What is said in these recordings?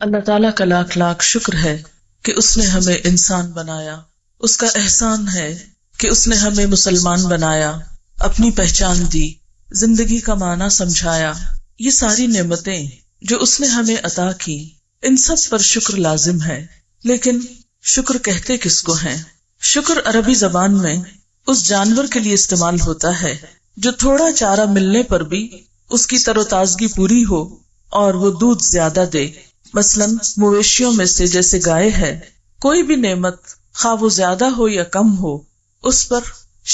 اللہ تعالیٰ کا لاکھ لاکھ شکر ہے کہ اس نے ہمیں انسان بنایا. اس کا احسان ہے کہ اس نے ہمیں مسلمان بنایا، اپنی پہچان دی، زندگی کا معنی سمجھایا. یہ ساری نعمتیں جو اس نے ہمیں عطا کی، ان سب پر شکر لازم ہے. لیکن شکر کہتے کس کو ہیں؟ شکر عربی زبان میں اس جانور کے لیے استعمال ہوتا ہے جو تھوڑا چارہ ملنے پر بھی اس کی تر و تازگی پوری ہو اور وہ دودھ زیادہ دے. مثلاً مویشیوں میں سے جیسے گائے ہے، کوئی بھی نعمت خواہ وہ زیادہ ہو یا کم ہو، اس پر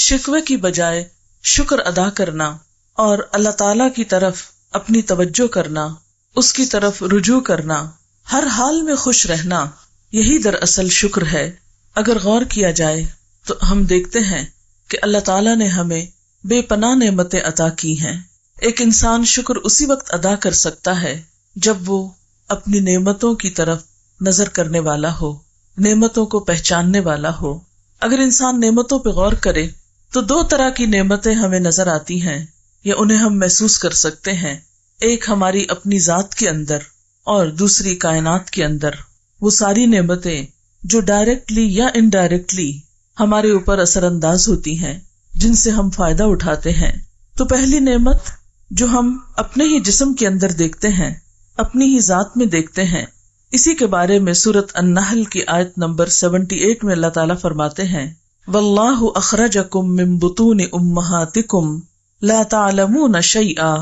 شکوے کی بجائے شکر ادا کرنا اور اللہ تعالی کی طرف اپنی توجہ کرنا، اس کی طرف رجوع کرنا، ہر حال میں خوش رہنا، یہی دراصل شکر ہے. اگر غور کیا جائے تو ہم دیکھتے ہیں کہ اللہ تعالیٰ نے ہمیں بے پناہ نعمتیں عطا کی ہیں. ایک انسان شکر اسی وقت ادا کر سکتا ہے جب وہ اپنی نعمتوں کی طرف نظر کرنے والا ہو، نعمتوں کو پہچاننے والا ہو. اگر انسان نعمتوں پہ غور کرے تو دو طرح کی نعمتیں ہمیں نظر آتی ہیں یا انہیں ہم محسوس کر سکتے ہیں. ایک ہماری اپنی ذات کے اندر اور دوسری کائنات کے اندر. وہ ساری نعمتیں جو ڈائریکٹلی یا انڈائریکٹلی ہمارے اوپر اثر انداز ہوتی ہیں، جن سے ہم فائدہ اٹھاتے ہیں. تو پہلی نعمت جو ہم اپنے ہی جسم کے اندر دیکھتے ہیں، اپنی ہی ذات میں دیکھتے ہیں، اسی کے بارے میں سورۃ النحل کی آیت نمبر 78 میں اللہ تعالیٰ فرماتے ہیں، واللہ اخرجکم من بطون امہاتکم لا تعلمون شیئا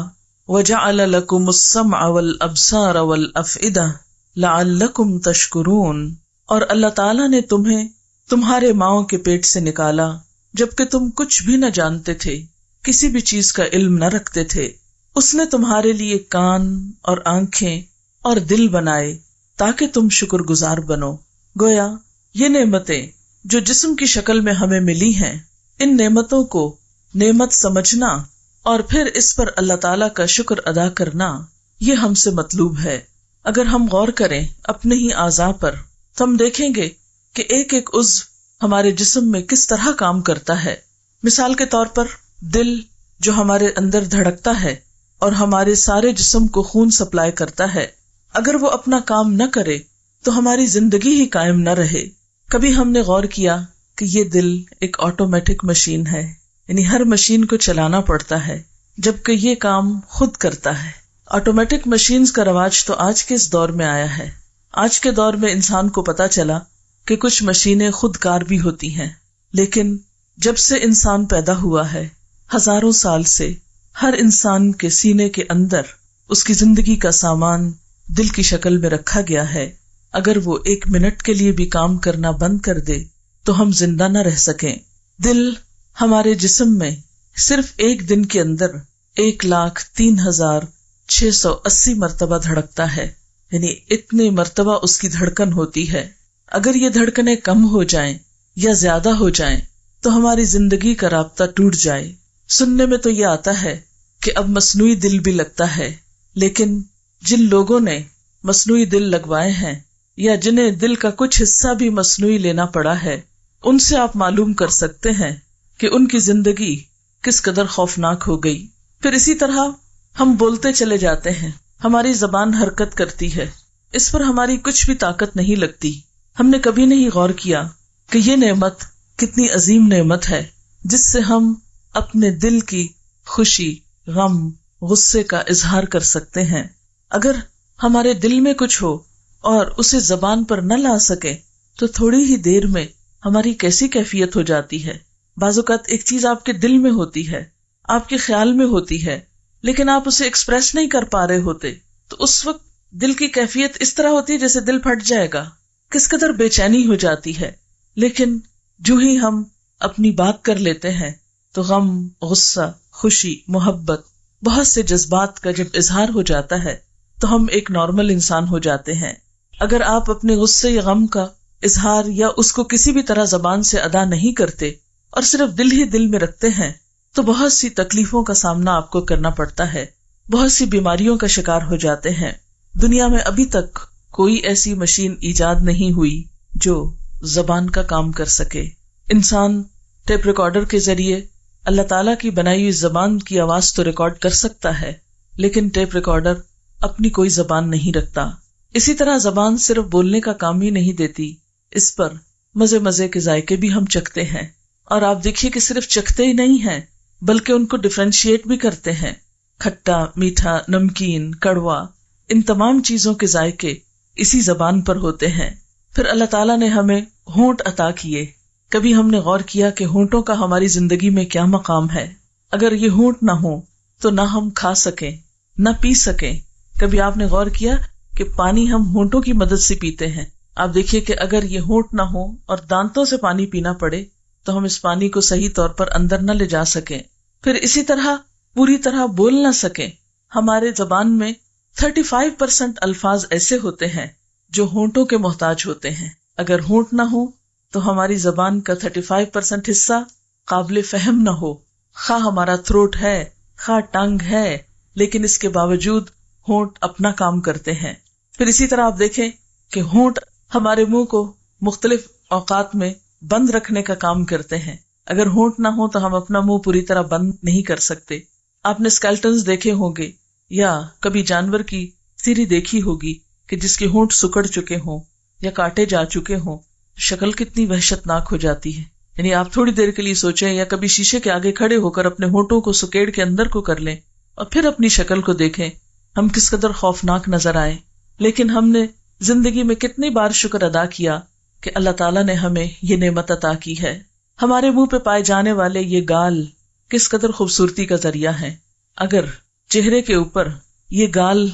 وجعل لکم السمع والابصار والافئدہ لعلکم تشکرون. اور اللہ تعالیٰ نے تمہیں تمہارے ماؤں کے پیٹ سے نکالا جبکہ تم کچھ بھی نہ جانتے تھے، کسی بھی چیز کا علم نہ رکھتے تھے. اس نے تمہارے لیے کان اور آنکھیں اور دل بنائے تاکہ تم شکر گزار بنو. گویا یہ نعمتیں جو جسم کی شکل میں ہمیں ملی ہیں، ان نعمتوں کو نعمت سمجھنا اور پھر اس پر اللہ تعالیٰ کا شکر ادا کرنا، یہ ہم سے مطلوب ہے. اگر ہم غور کریں اپنے ہی اعضاء پر تو ہم دیکھیں گے کہ ایک ایک عضو ہمارے جسم میں کس طرح کام کرتا ہے. مثال کے طور پر دل جو ہمارے اندر دھڑکتا ہے اور ہمارے سارے جسم کو خون سپلائی کرتا ہے، اگر وہ اپنا کام نہ کرے تو ہماری زندگی ہی قائم نہ رہے. کبھی ہم نے غور کیا کہ یہ دل ایک آٹومیٹک مشین ہے، یعنی ہر مشین کو چلانا پڑتا ہے جبکہ یہ کام خود کرتا ہے. آٹومیٹک مشینز کا رواج تو آج کے اس دور میں آیا ہے. آج کے دور میں انسان کو پتا چلا کہ کچھ مشینیں خود کار بھی ہوتی ہیں، لیکن جب سے انسان پیدا ہوا ہے، ہزاروں سال سے ہر انسان کے سینے کے اندر اس کی زندگی کا سامان دل کی شکل میں رکھا گیا ہے. اگر وہ 1 منٹ کے لیے بھی کام کرنا بند کر دے تو ہم زندہ نہ رہ سکیں. دل ہمارے جسم میں صرف ایک دن کے اندر 1,03,680 مرتبہ دھڑکتا ہے، یعنی اتنے مرتبہ اس کی دھڑکن ہوتی ہے. اگر یہ دھڑکنیں کم ہو جائیں یا زیادہ ہو جائیں تو ہماری زندگی کا رابطہ ٹوٹ جائے. سننے میں تو یہ آتا ہے کہ اب مصنوعی دل بھی لگتا ہے، لیکن جن لوگوں نے مصنوعی دل لگوائے ہیں یا جنہیں دل کا کچھ حصہ بھی مصنوعی لینا پڑا ہے، ان سے آپ معلوم کر سکتے ہیں کہ ان کی زندگی کس قدر خوفناک ہو گئی. پھر اسی طرح ہم بولتے چلے جاتے ہیں، ہماری زبان حرکت کرتی ہے، اس پر ہماری کچھ بھی طاقت نہیں لگتی. ہم نے کبھی نہیں غور کیا کہ یہ نعمت کتنی عظیم نعمت ہے جس سے ہم اپنے دل کی خوشی، غم، غصے کا اظہار کر سکتے ہیں. اگر ہمارے دل میں کچھ ہو اور اسے زبان پر نہ لا سکے تو تھوڑی ہی دیر میں ہماری کیسی کیفیت ہو جاتی ہے. بعض اوقات ایک چیز آپ کے دل میں ہوتی ہے، آپ کے خیال میں ہوتی ہے، لیکن آپ اسے ایکسپریس نہیں کر پا رہے ہوتے، تو اس وقت دل کی کیفیت اس طرح ہوتی ہے جیسے دل پھٹ جائے گا، کس قدر بے چینی ہو جاتی ہے. لیکن جو ہی ہم اپنی بات کر لیتے ہیں تو غم، غصہ، خوشی، محبت، بہت سے جذبات کا جب اظہار ہو جاتا ہے تو ہم ایک نارمل انسان ہو جاتے ہیں. اگر آپ اپنے غصے یا غم کا اظہار یا اس کو کسی بھی طرح زبان سے ادا نہیں کرتے اور صرف دل ہی دل میں رکھتے ہیں تو بہت سی تکلیفوں کا سامنا آپ کو کرنا پڑتا ہے، بہت سی بیماریوں کا شکار ہو جاتے ہیں. دنیا میں ابھی تک کوئی ایسی مشین ایجاد نہیں ہوئی جو زبان کا کام کر سکے. انسان ٹیپ ریکارڈر کے ذریعے اللہ تعالیٰ کی بنائی ہوئی زبان کی آواز تو ریکارڈ کر سکتا ہے، لیکن ٹیپ ریکارڈر اپنی کوئی زبان نہیں رکھتا. اسی طرح زبان صرف بولنے کا کام ہی نہیں دیتی، اس پر مزے مزے کے ذائقے بھی ہم چکھتے ہیں، اور آپ دیکھیے کہ صرف چکھتے ہی نہیں ہیں بلکہ ان کو ڈفرینشیٹ بھی کرتے ہیں، کھٹا، میٹھا، نمکین، کڑوا، ان تمام چیزوں کے ذائقے اسی زبان پر ہوتے ہیں۔ پھر اللہ تعالیٰ نے ہمیں ہونٹ عطا کیے۔ کبھی ہم نے غور کیا کہ ہونٹوں کا ہماری زندگی میں کیا مقام ہے؟ اگر یہ ہونٹ نہ ہو تو نہ ہم کھا سکیں نہ پی سکیں۔ کبھی آپ نے غور کیا کہ پانی ہم ہونٹوں کی مدد سے پیتے ہیں؟ آپ دیکھیے کہ اگر یہ ہونٹ نہ ہو اور دانتوں سے پانی پینا پڑے تو ہم اس پانی کو صحیح طور پر اندر نہ لے جا سکیں۔ پھر اسی طرح پوری طرح بول نہ سکیں۔ ہمارے زبان میں 35% الفاظ ایسے ہوتے ہیں جو ہونٹوں کے محتاج ہوتے ہیں۔ اگر ہونٹ نہ ہو تو ہماری زبان کا 35% حصہ قابل فہم نہ ہو، خواہ ہمارا تھروٹ ہے خواہ ٹنگ ہے، لیکن اس کے باوجود ہونٹ اپنا کام کرتے ہیں۔ پھر اسی طرح آپ دیکھیں کہ ہونٹ ہمارے منہ کو مختلف اوقات میں بند رکھنے کا کام کرتے ہیں۔ اگر ہونٹ نہ ہو تو ہم اپنا منہ پوری طرح بند نہیں کر سکتے۔ آپ نے اسکیلٹنز دیکھے ہوں گے یا کبھی جانور کی سیری دیکھی ہوگی کہ جس کے ہونٹ سکڑ چکے ہوں یا کاٹے جا چکے ہوں، شکل کتنی وحشتناک ہو جاتی ہے۔ یعنی آپ تھوڑی دیر کے لیے سوچیں یا کبھی شیشے کے آگے کھڑے ہو کر اپنے ہونٹوں کو سکیڑ کے اندر کو کر لیں اور پھر اپنی شکل کو دیکھیں، ہم کس قدر خوفناک نظر آئے۔ لیکن ہم نے زندگی میں کتنی بار شکر ادا کیا کہ اللہ تعالیٰ نے ہمیں یہ نعمت عطا کی ہے۔ ہمارے منہ پہ پائے جانے والے یہ گال کس قدر خوبصورتی کا ذریعہ ہے۔ اگر چہرے کے اوپر یہ گال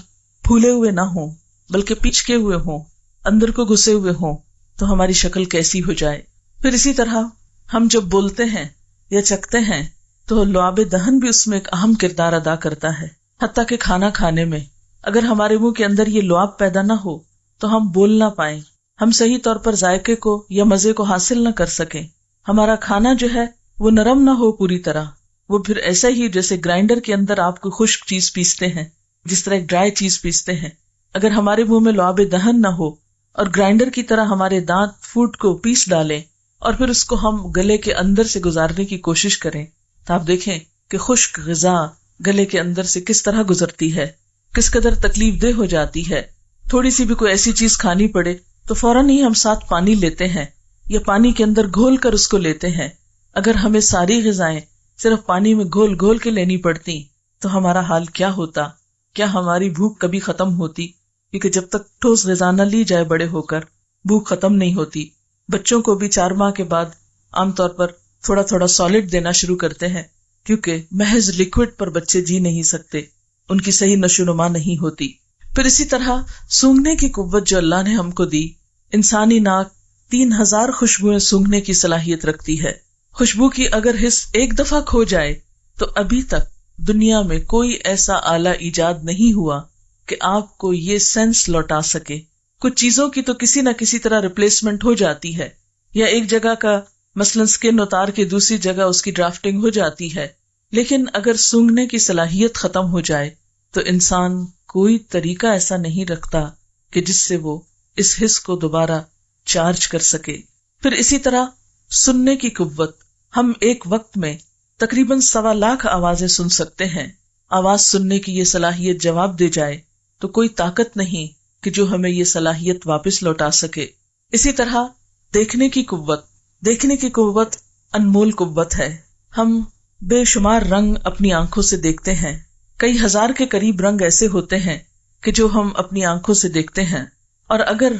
پھولے ہوئے نہ ہوں بلکہ پیچکے ہوئے ہوں، اندر کو گھسے ہوئے ہوں، تو ہماری شکل کیسی ہو جائے۔ پھر اسی طرح ہم جب بولتے ہیں یا چکھتے ہیں تو لعاب دہن بھی اس میں ایک اہم کردار ادا کرتا ہے۔ حتیٰ کہ کھانا کھانے میں اگر ہمارے منہ کے اندر یہ لعاب پیدا نہ ہو تو ہم بول نہ پائیں، ہم صحیح طور پر ذائقے کو یا مزے کو حاصل نہ کر سکیں۔ ہمارا کھانا جو ہے وہ نرم نہ ہو پوری طرح، وہ پھر ایسا ہی جیسے گرائنڈر کے اندر آپ کو خشک چیز پیستے ہیں، جس طرح ایک ڈرائی چیز پیستے ہیں۔ اگر ہمارے منہ میں لعاب دہن نہ ہو اور گرائنڈر کی طرح ہمارے دانت فوڈ کو پیس ڈالیں اور پھر اس کو ہم گلے کے اندر سے گزارنے کی کوشش کریں، تو آپ دیکھیں کہ خشک غذا گلے کے اندر سے کس طرح گزرتی ہے، کس قدر تکلیف دہ ہو جاتی ہے۔ تھوڑی سی بھی کوئی ایسی چیز کھانی پڑے تو فوراً ہی ہم ساتھ پانی لیتے ہیں یا پانی کے اندر گھول کر اس کو لیتے ہیں۔ اگر ہمیں ساری غذائیں صرف پانی میں گھول گھول کے لینی پڑتی تو ہمارا حال کیا ہوتا؟ کیا ہماری بھوک کبھی ختم ہوتی؟ کیونکہ جب تک ٹھوس غذا نہ لی جائے بڑے ہو کر بھوک ختم نہیں ہوتی۔ بچوں کو بھی 4 ماہ کے بعد عام طور پر تھوڑا تھوڑا سالڈ دینا شروع کرتے ہیں، کیونکہ محض لکوڈ پر بچے جی نہیں سکتے، ان کی صحیح نشو و نما نہیں ہوتی۔ پھر اسی طرح سونگھنے کی قوت جو اللہ نے ہم کو دی، انسانی ناک 3000 خوشبوئیں سونگھنے کی صلاحیت رکھتی ہے۔ خوشبو کی اگر حس ایک دفعہ کھو جائے تو ابھی تک دنیا میں کوئی ایسا آلہ ایجاد نہیں ہوا کہ آپ کو یہ سینس لوٹا سکے۔ کچھ چیزوں کی تو کسی نہ کسی طرح ریپلیسمنٹ ہو جاتی ہے، یا ایک جگہ کا مثلاً سکن اتار کے دوسری جگہ اس کی ڈرافٹنگ ہو جاتی ہے، لیکن اگر سونگھنے کی صلاحیت ختم ہو جائے تو انسان کوئی طریقہ ایسا نہیں رکھتا کہ جس سے وہ اس حس کو دوبارہ چارج کر سکے۔ پھر اسی طرح سننے کی قوت، ہم ایک وقت میں تقریباً 1.25 لاکھ آوازیں سن سکتے ہیں۔ آواز سننے کی یہ صلاحیت جواب دے جائے تو کوئی طاقت نہیں کہ جو ہمیں یہ صلاحیت واپس لوٹا سکے۔ اسی طرح دیکھنے کی قوت انمول قوت ہے۔ ہم بے شمار رنگ اپنی آنکھوں سے دیکھتے ہیں، کئی ہزار کے قریب رنگ ایسے ہوتے ہیں کہ جو ہم اپنی آنکھوں سے دیکھتے ہیں، اور اگر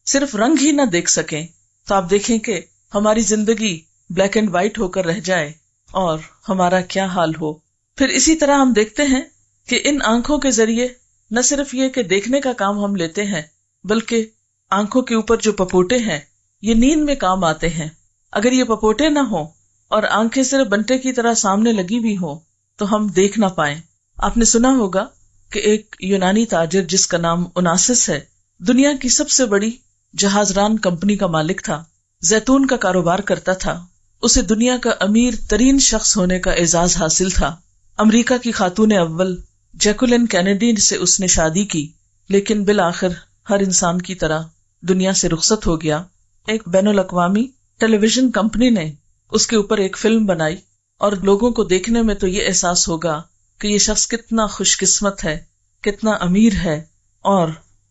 صرف رنگ ہی نہ دیکھ سکیں تو آپ دیکھیں کہ ہماری زندگی بلیک اینڈ وائٹ ہو کر رہ جائے اور ہمارا کیا حال ہو۔ پھر اسی طرح ہم دیکھتے ہیں کہ ان آنکھوں کے ذریعے نہ صرف یہ کہ دیکھنے کا کام ہم لیتے ہیں، بلکہ آنکھوں کے اوپر جو پپوٹے ہیں یہ نیند میں کام آتے ہیں۔ اگر یہ پپوٹے نہ ہوں اور آنکھیں صرف بنٹے کی طرح سامنے لگی ہوئی ہوں تو ہم دیکھ نہ پائیں۔ آپ نے سنا ہوگا کہ ایک یونانی تاجر جس کا نام اوناسس ہے، دنیا کی سب سے بڑی جہاز ران کمپنی کا مالک تھا، زیتون کا کاروبار کرتا تھا، اسے دنیا کا امیر ترین شخص ہونے کا اعزاز حاصل تھا۔ امریکہ کی خاتون اول جیکولین کینیڈی سے اس نے شادی کی، لیکن بالآخر ہر انسان کی طرح دنیا سے رخصت ہو گیا۔ ایک بین الاقوامی ٹیلی ویژن کمپنی نے اس کے اوپر ایک فلم بنائی، اور لوگوں کو دیکھنے میں تو یہ احساس ہوگا کہ یہ شخص کتنا خوش قسمت ہے، کتنا امیر ہے، اور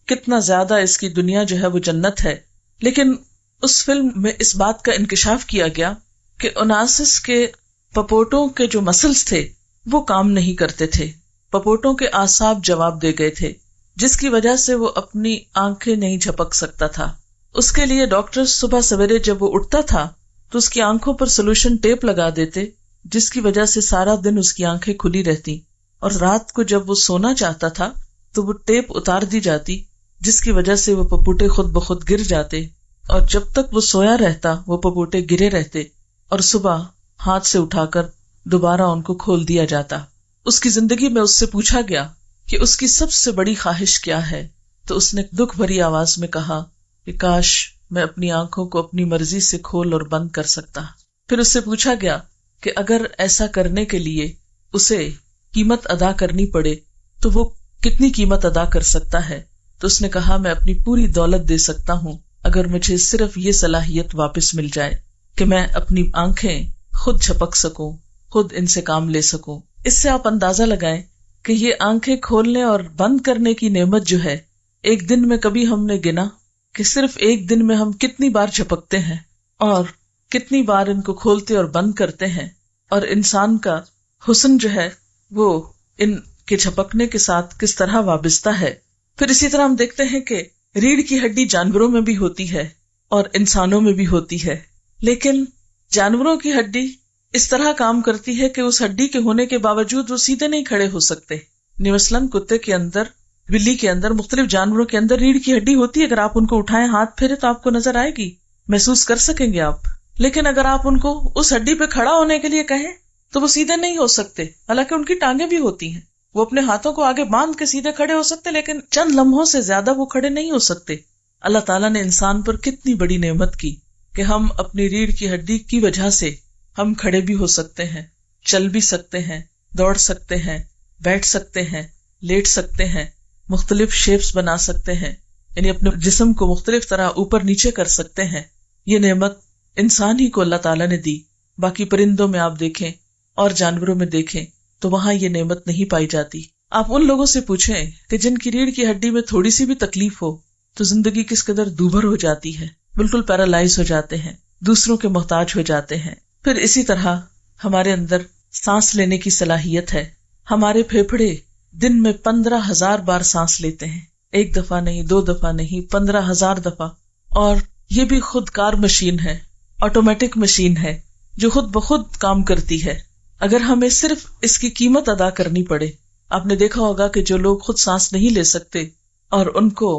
کتنا زیادہ اس کی دنیا جو ہے وہ جنت ہے. لیکن اس فلم میں اس بات کا انکشاف کیا گیا کہ اوناسس کے پپوٹوں کے جو مسلز تھے وہ کام نہیں کرتے تھے، پپوٹوں کے اعصاب جواب دے گئے تھے، جس کی وجہ سے وہ اپنی آنکھیں نہیں جھپک سکتا تھا. اس کے لیے ڈاکٹر صبح سویرے جب وہ اٹھتا تھا تو اس کی آنکھوں پر سولوشن ٹیپ لگا دیتے، جس کی وجہ سے سارا دن اس کی آنکھیں کھلی رہتی، اور رات کو جب وہ سونا چاہتا تھا تو وہ ٹیپ اتار دی جاتی، جس کی وجہ سے وہ پپوٹے خود بخود گر جاتے، اور جب تک وہ سویا رہتا وہ پپوٹے گرے رہتے، اور صبح ہاتھ سے اٹھا کر دوبارہ ان کو کھول دیا جاتا. اس کی زندگی میں اس سے پوچھا گیا کہ اس کی سب سے بڑی خواہش کیا ہے، تو اس نے دکھ بھری آواز میں کہا کہ کاش میں اپنی آنکھوں کو اپنی مرضی سے کھول اور بند کر سکتا. پھر اس سے پوچھا گیا کہ اگر ایسا کرنے کے لیے اسے قیمت ادا کرنی پڑے تو وہ کتنی قیمت ادا کر سکتا ہے، تو اس نے کہا میں اپنی پوری دولت دے سکتا ہوں اگر مجھے صرف یہ صلاحیت واپس مل جائے کہ میں اپنی آنکھیں خود جھپک سکوں، خود ان سے کام لے سکوں. اس سے آپ اندازہ لگائیں کہ یہ آنکھیں کھولنے اور بند کرنے کی نعمت جو ہے، ایک دن میں کبھی ہم نے گنا کہ صرف ایک دن میں ہم کتنی بار جھپکتے ہیں اور کتنی بار ان کو کھولتے اور بند کرتے ہیں، اور انسان کا حسن جو ہے وہ ان کے جھپکنے کے ساتھ کس طرح وابستہ ہے. پھر اسی طرح ہم دیکھتے ہیں کہ ریڑھ کی ہڈی جانوروں میں بھی ہوتی ہے اور انسانوں میں بھی ہوتی ہے، لیکن جانوروں کی ہڈی اس طرح کام کرتی ہے کہ اس ہڈی کے ہونے کے باوجود وہ سیدھے نہیں کھڑے ہو سکتے. مثلاً کتے کے اندر، بلی کے اندر، مختلف جانوروں کے اندر ریڑھ کی ہڈی ہوتی ہے، اگر آپ ان کو اٹھائیں، ہاتھ پھیرے تو آپ کو نظر آئے گی، محسوس کر سکیں گے آپ. لیکن اگر آپ ان کو اس ہڈی پہ کھڑا ہونے کے لیے کہیں تو وہ سیدھے نہیں ہو سکتے، حالانکہ ان کی ٹانگیں بھی ہوتی ہیں، وہ اپنے ہاتھوں کو آگے باندھ کے سیدھے کھڑے ہو سکتے، لیکن چند لمحوں سے زیادہ وہ کھڑے نہیں ہو سکتے. اللہ تعالیٰ نے انسان پر کتنی بڑی نعمت کی کہ ہم اپنی ریڑھ کی ہڈی کی وجہ سے ہم کھڑے بھی ہو سکتے ہیں، چل بھی سکتے ہیں، دوڑ سکتے ہیں، بیٹھ سکتے ہیں، لیٹ سکتے ہیں، مختلف شیپس بنا سکتے ہیں، یعنی اپنے جسم کو مختلف طرح اوپر نیچے کر سکتے ہیں. یہ نعمت انسان ہی کو اللہ تعالیٰ نے دی. باقی پرندوں میں آپ دیکھیں اور جانوروں میں دیکھیں تو وہاں یہ نعمت نہیں پائی جاتی. آپ ان لوگوں سے پوچھیں کہ جن کی ریڑھ کی ہڈی میں تھوڑی سی بھی تکلیف ہو تو زندگی کس قدر دوبھر ہو جاتی ہے، بالکل پیرالائز ہو جاتے ہیں، دوسروں کے محتاج ہو جاتے ہیں. پھر اسی طرح ہمارے اندر سانس لینے کی صلاحیت ہے. ہمارے پھیپھڑے دن میں 15,000 بار سانس لیتے ہیں، ایک دفعہ نہیں، 2 دفعہ نہیں، 15,000 دفعہ. اور یہ بھی خود کار مشین ہے، آٹومیٹک مشین ہے جو خود بخود کام کرتی ہے. اگر ہمیں صرف اس کی قیمت ادا کرنی پڑے، آپ نے دیکھا ہوگا کہ جو لوگ خود سانس نہیں لے سکتے اور ان کو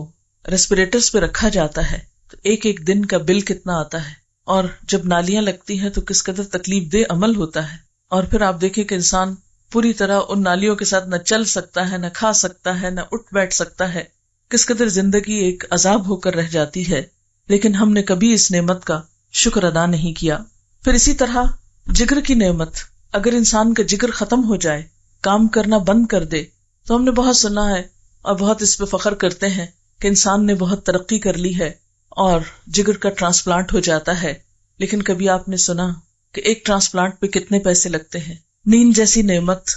ریسپیریٹرز پہ رکھا جاتا ہے تو ایک ایک دن کا بل کتنا آتا ہے، اور جب نالیاں لگتی ہیں تو کس قدر تکلیف دہ عمل ہوتا ہے. اور پھر آپ دیکھیں کہ انسان پوری طرح ان نالیوں کے ساتھ نہ چل سکتا ہے، نہ کھا سکتا ہے، نہ اٹھ بیٹھ سکتا ہے، کس قدر زندگی ایک عذاب ہو کر رہ جاتی ہے. لیکن ہم نے کبھی اس نعمت کا شکر ادا نہیں کیا. پھر اسی طرح جگر کی نعمت، اگر انسان کا جگر ختم ہو جائے، کام کرنا بند کر دے، تو ہم نے بہت سنا ہے اور بہت اس پہ فخر کرتے ہیں کہ انسان نے بہت ترقی کر لی ہے اور جگر کا ٹرانسپلانٹ ہو جاتا ہے. لیکن کبھی آپ نے سنا کہ ایک ٹرانسپلانٹ پہ کتنے پیسے لگتے ہیں؟ نیند جیسی نعمت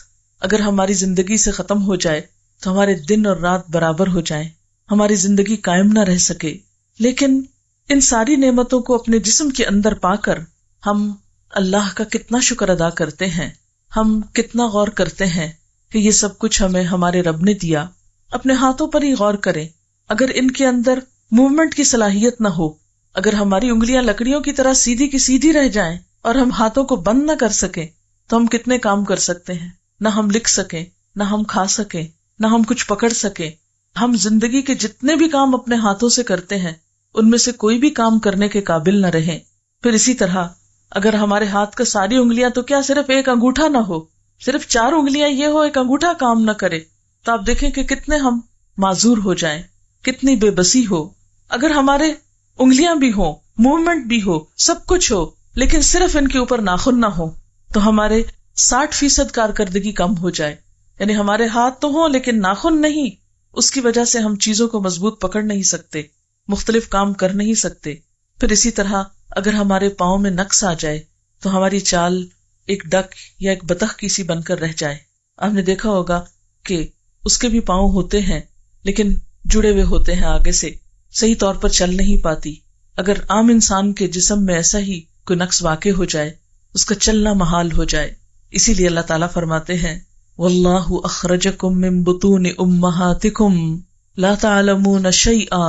اگر ہماری زندگی سے ختم ہو جائے تو ہمارے دن اور رات برابر ہو جائیں، ہماری زندگی قائم نہ رہ سکے. لیکن ان ساری نعمتوں کو اپنے جسم کے اندر پا کر ہم اللہ کا کتنا شکر ادا کرتے ہیں، ہم کتنا غور کرتے ہیں کہ یہ سب کچھ ہمیں ہمارے رب نے دیا. اپنے ہاتھوں پر ہی غور کریں، اگر ان کے اندر موومنٹ کی صلاحیت نہ ہو، اگر ہماری انگلیاں لکڑیوں کی طرح سیدھی کی سیدھی رہ جائیں اور ہم ہاتھوں کو بند نہ کر سکیں تو ہم کتنے کام کر سکتے ہیں؟ نہ ہم لکھ سکیں، نہ ہم کھا سکیں، نہ ہم کچھ پکڑ سکیں. ہم زندگی کے جتنے بھی کام اپنے ہاتھوں سے کرتے ہیں ان میں سے کوئی بھی کام کرنے کے قابل نہ رہیں. پھر اسی طرح اگر ہمارے ہاتھ کا ساری انگلیاں تو کیا صرف ایک انگوٹھا نہ ہو، صرف 4 انگلیاں یہ ہو، ایک انگوٹھا کام نہ کرے، تو آپ دیکھیں کہ کتنے ہم معذور ہو جائیں، کتنی بے بسی ہو. اگر ہمارے انگلیاں بھی ہوں، موومنٹ بھی ہو، سب کچھ ہو، لیکن صرف ان کے اوپر ناخن نہ ہو تو ہمارے 60% کارکردگی کم ہو جائے. یعنی ہمارے ہاتھ تو ہوں لیکن ناخن نہیں، اس کی وجہ سے ہم چیزوں کو مضبوط پکڑ نہیں سکتے، مختلف کام کر نہیں سکتے. پھر اسی طرح اگر ہمارے پاؤں میں نقص آ جائے تو ہماری چال ایک ڈک یا ایک بطخ کی سی بن کر رہ جائے. آپ نے دیکھا ہوگا کہ اس کے بھی پاؤں ہوتے ہیں لیکن جڑے ہوئے ہوتے ہیں آگے سے، صحیح طور پر چل نہیں پاتی. اگر عام انسان کے جسم میں ایسا ہی کوئی نقص واقع ہو جائے، اس کا چلنا محال ہو جائے. اسی لیے اللہ تعالیٰ فرماتے ہیں واللہ اخرجکم من بطون امہاتکم لا تعلمون شیئا،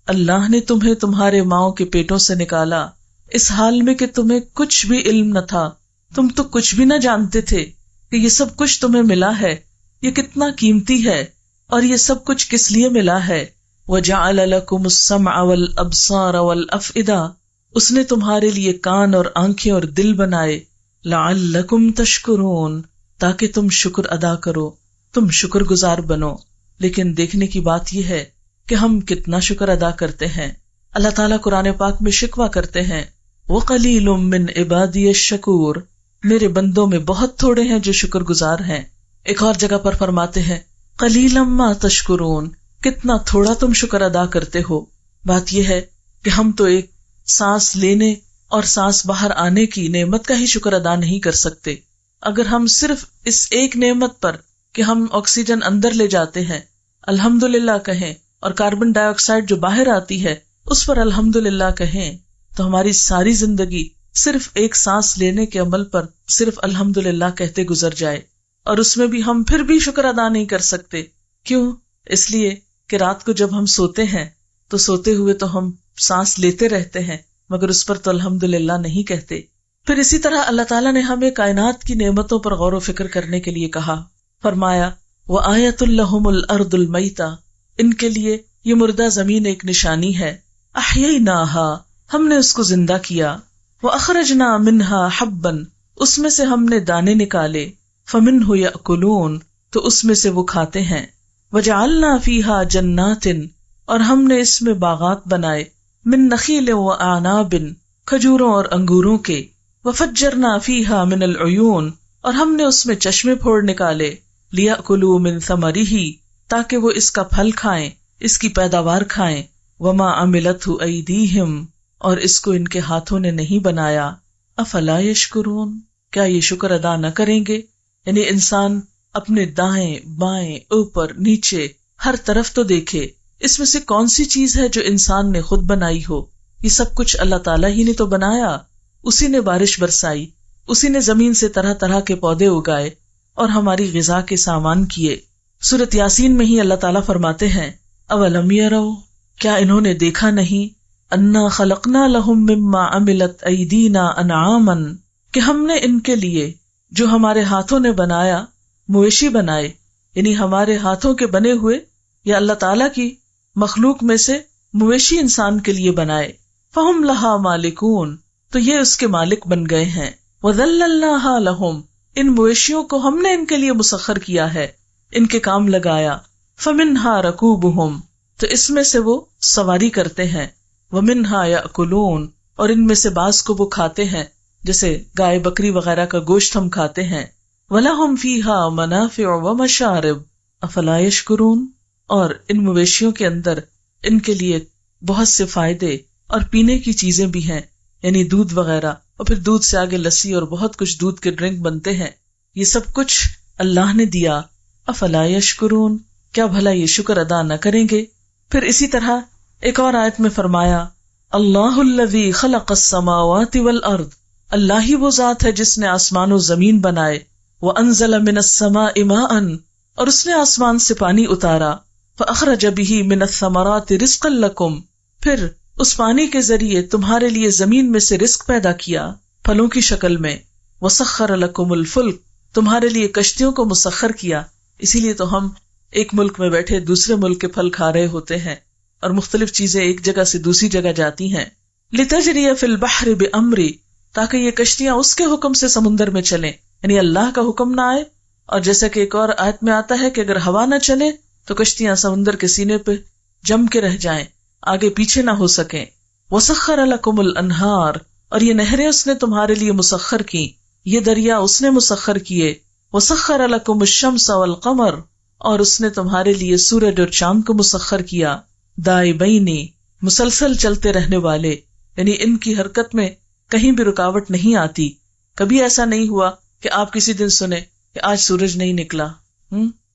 اللہ نے تمہیں تمہارے ماؤں کے پیٹوں سے نکالا اس حال میں کہ تمہیں کچھ بھی علم نہ تھا، تم تو کچھ بھی نہ جانتے تھے کہ یہ سب کچھ تمہیں ملا ہے، یہ کتنا قیمتی ہے، اور یہ سب کچھ کس لیے ملا ہے. وَجَعَلَ لَكُمُ السَّمْعَ وَالْأَبْصَارَ وَالْأَفْئِدَةَ، اس نے تمہارے لیے کان اور آنکھیں اور دل بنائے. لَعَلَّكُمْ تَشْكُرُونَ، تاکہ تم شکر ادا کرو، تم شکر گزار بنو. لیکن دیکھنے کی بات یہ ہے کہ ہم کتنا شکر ادا کرتے ہیں. اللہ تعالیٰ قرآن پاک میں شکوہ کرتے ہیں وَقَلِيلٌ مِّنْ عِبَادِيَ الشَّكُورُ، میرے بندوں میں بہت تھوڑے ہیں جو شکر گزار ہیں. ایک اور جگہ پر فرماتے ہیں قَلِيلًا مَا تَشْكُرُونَ، کتنا تھوڑا تم شکر ادا کرتے ہو. بات یہ ہے کہ ہم تو ایک سانس لینے اور سانس باہر آنے کی نعمت کا ہی شکر ادا نہیں کر سکتے. اگر ہم صرف اس ایک نعمت پر کہ ہم آکسیجن اندر لے جاتے ہیں الحمدللہ کہیں، اور کاربن ڈائی آکسائڈ جو باہر آتی ہے اس پر الحمدللہ کہیں، تو ہماری ساری زندگی صرف ایک سانس لینے کے عمل پر صرف الحمدللہ کہتے گزر جائے، اور اس میں بھی ہم پھر بھی شکر ادا نہیں کر سکتے. کیوں؟ اس لیے کہ رات کو جب ہم سوتے ہیں تو سوتے ہوئے تو ہم سانس لیتے رہتے ہیں مگر اس پر تو الحمدللہ نہیں کہتے. پھر اسی طرح اللہ تعالیٰ نے ہمیں کائنات کی نعمتوں پر غور و فکر کرنے کے لیے کہا. فرمایا وَآیَةٌ لَهُمُ الْأَرْضُ الْمَيْتَةُ، ان کے لیے یہ مردہ زمین ایک نشانی ہے. أَحْيَيْنَاهَا، ہم نے اس کو زندہ کیا. وَأَخْرَجْنَا مِنْهَا حَبًّا، اس میں سے ہم نے دانے نکالے. فَمِنْهُ يَأْكُلُونَ، تو اس میں سے وہ کھاتے ہیں. وَجَعَلْنَا فِيهَا جَنَّاتٍ، اور ہم نے اس میں باغات بنائے. مِن نَخِيلٍ وَأَعْنَابٍ، کھجوروں اور انگوروں کے. وَفَجَّرْنَا فِيهَا مِنَ الْعُيُونِ، اور ہم نے اس میں چشمے پھوڑ نکالے. لِيَأْكُلُوا مِن ثَمَرِهِ، تاکہ وہ اس کا پھل کھائیں، اس کی پیداوار کھائیں. وَمَا عَمِلَتْهُ أَيْدِيهِمْ، اور اس کو ان کے ہاتھوں نے نہیں بنایا. أَفَلَا يَشْكُرُونَ، کیا یہ شکر ادا نہ کریں گے؟ یعنی انسان اپنے دائیں بائیں اوپر نیچے ہر طرف تو دیکھے، اس میں سے کون سی چیز ہے جو انسان نے خود بنائی ہو؟ یہ سب کچھ اللہ تعالیٰ ہی نے تو بنایا. اسی نے بارش برسائی، اسی نے زمین سے طرح طرح کے پودے اگائے اور ہماری غذا کے سامان کیے. سورۃ یاسین میں ہی اللہ تعالیٰ فرماتے ہیں اولم یروا، کیا انہوں نے دیکھا نہیں، انا خلقنا لہم مما عملت ایدینا انعاما، کہ ہم نے ان کے لیے جو ہمارے ہاتھوں نے بنایا مویشی بنائے. یعنی ہمارے ہاتھوں کے بنے ہوئے یا اللہ تعالیٰ کی مخلوق میں سے مویشی انسان کے لیے بنائے. فہم لہا مالکون، تو یہ اس کے مالک بن گئے ہیں. وَذَلَّلْنَاهَا لَهُمْ، ان مویشیوں کو ہم نے ان کے لیے مسخر کیا ہے، ان کے کام لگایا. فَمِنْهَا رَكُوبُهُمْ، تو اس میں سے وہ سواری کرتے ہیں. وَمِنْهَا يَأْكُلُونَ، اور ان میں سے بعض کو وہ کھاتے ہیں، جیسے گائے بکری وغیرہ کا گوشت ہم کھاتے ہیں. وَلَهُمْ فِيهَا مَنَافِعُ وَمَشَارِبُ أَفَلَا يَشْكُرُونَ، اور ان مویشیوں کے اندر ان کے لیے بہت سے فائدے اور پینے کی چیزیں بھی ہیں، یعنی دودھ وغیرہ، اور پھر دودھ سے آگے لسی اور بہت کچھ دودھ کے ڈرنک بنتے ہیں. یہ سب کچھ اللہ نے دیا. افلا یشکرون، کیا بھلا یہ شکر ادا نہ کریں گے؟ پھر اسی طرح ایک اور آیت میں فرمایا اللہ الذی خلق السماوات والارض، اللہ ہی وہ ذات ہے جس نے آسمان و زمین بنائے. وانزل من السماء ماء، اور اس نے آسمان سے پانی اتارا. فاخرج به من الثمرات رزقا لکم، پھر اس پانی کے ذریعے تمہارے لیے زمین میں سے رزق پیدا کیا پھلوں کی شکل میں. وسخر لکم الفلک، تمہارے لیے کشتیوں کو مسخر کیا. اسی لیے تو ہم ایک ملک میں بیٹھے دوسرے ملک کے پھل کھا رہے ہوتے ہیں اور مختلف چیزیں ایک جگہ سے دوسری جگہ جاتی ہیں. لتجری فی البحر بامری، تاکہ یہ کشتیاں اس کے حکم سے سمندر میں چلیں، یعنی اللہ کا حکم نہ آئے. اور جیسا کہ ایک اور آیت میں آتا ہے کہ اگر ہوا نہ چلے تو کشتیاں سمندر کے سینے پہ جم کے رہ جائیں، آگے پیچھے نہ ہو سکیں. وسخر لکم الانہار، اور یہ نہریں اس نے تمہارے لیے مسخر کی، یہ دریا اس نے مسخر کیے. وسخر لکم الشمس والقمر، اور اس نے تمہارے لیے سورج اور چاند کو مسخر کیا. دائبینی، مسلسل چلتے رہنے والے، یعنی ان کی حرکت میں کہیں بھی رکاوٹ نہیں آتی. کبھی ایسا نہیں ہوا کہ آپ کسی دن سنیں کہ آج سورج نہیں نکلا،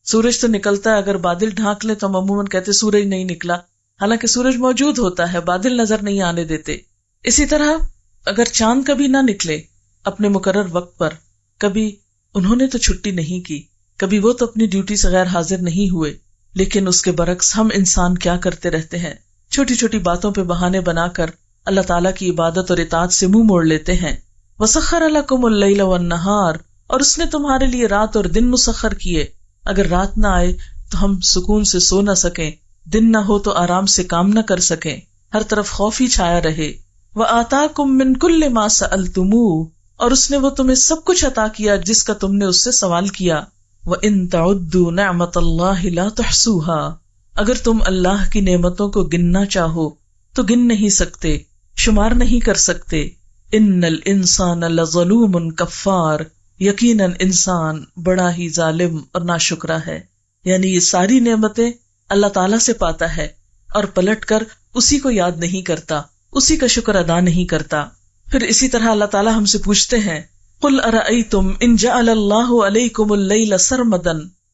سورج تو نکلتا ہے، اگر بادل ڈھانک لے تو ہم عموماً کہتے سورج نہیں نکلا، حالانکہ سورج موجود ہوتا ہے، بادل نظر نہیں آنے دیتے۔ اسی طرح اگر چاند کبھی نہ نکلے اپنے مقرر وقت پر، کبھی انہوں نے تو چھٹی نہیں کی، کبھی وہ تو اپنی ڈیوٹی سے غیر حاضر نہیں ہوئے، لیکن اس کے برعکس ہم انسان کیا کرتے رہتے ہیں، چھوٹی چھوٹی باتوں پہ بہانے بنا کر اللہ تعالیٰ کی عبادت اور اطاعت سے منہ موڑ لیتے ہیں۔ وَسَخَّرَ لَكُمُ اللَّيْلَ وَالنَّهَارَ، اور اس نے تمہارے لیے رات اور دن مسخر کیے۔ اگر رات نہ آئے تو ہم سکون سے سو نہ سکیں، دن نہ ہو تو آرام سے کام نہ کر سکیں، ہر طرف خوف ہی چھایا رہے۔ وَآتَاكُم مِّن كُلِّ مَا سَأَلْتُمُوهُ، اور اس نے وہ تمہیں سب کچھ عطا کیا جس کا تم نے اس سے سوال کیا۔ وَإِن تَعُدُّوا نِعْمَتَ اللَّهِ لَا تُحْصُوهَا، اگر تم اللہ کی نعمتوں کو گننا چاہو تو گن نہیں سکتے، شمار نہیں کر سکتے۔ ان الانسان لظلوم کفار، یقیناً انسان بڑا ہی ظالم اور ناشکرا ہے۔ یعنی یہ ساری نعمتیں اللہ تعالیٰ سے پاتا ہے اور پلٹ کر اسی کو یاد نہیں کرتا، اسی کا شکر ادا نہیں کرتا۔ پھر اسی طرح اللہ تعالیٰ ہم سے پوچھتے ہیں، قل ارأیتم ان جعل اللہ علیکم اللیل سرمدا،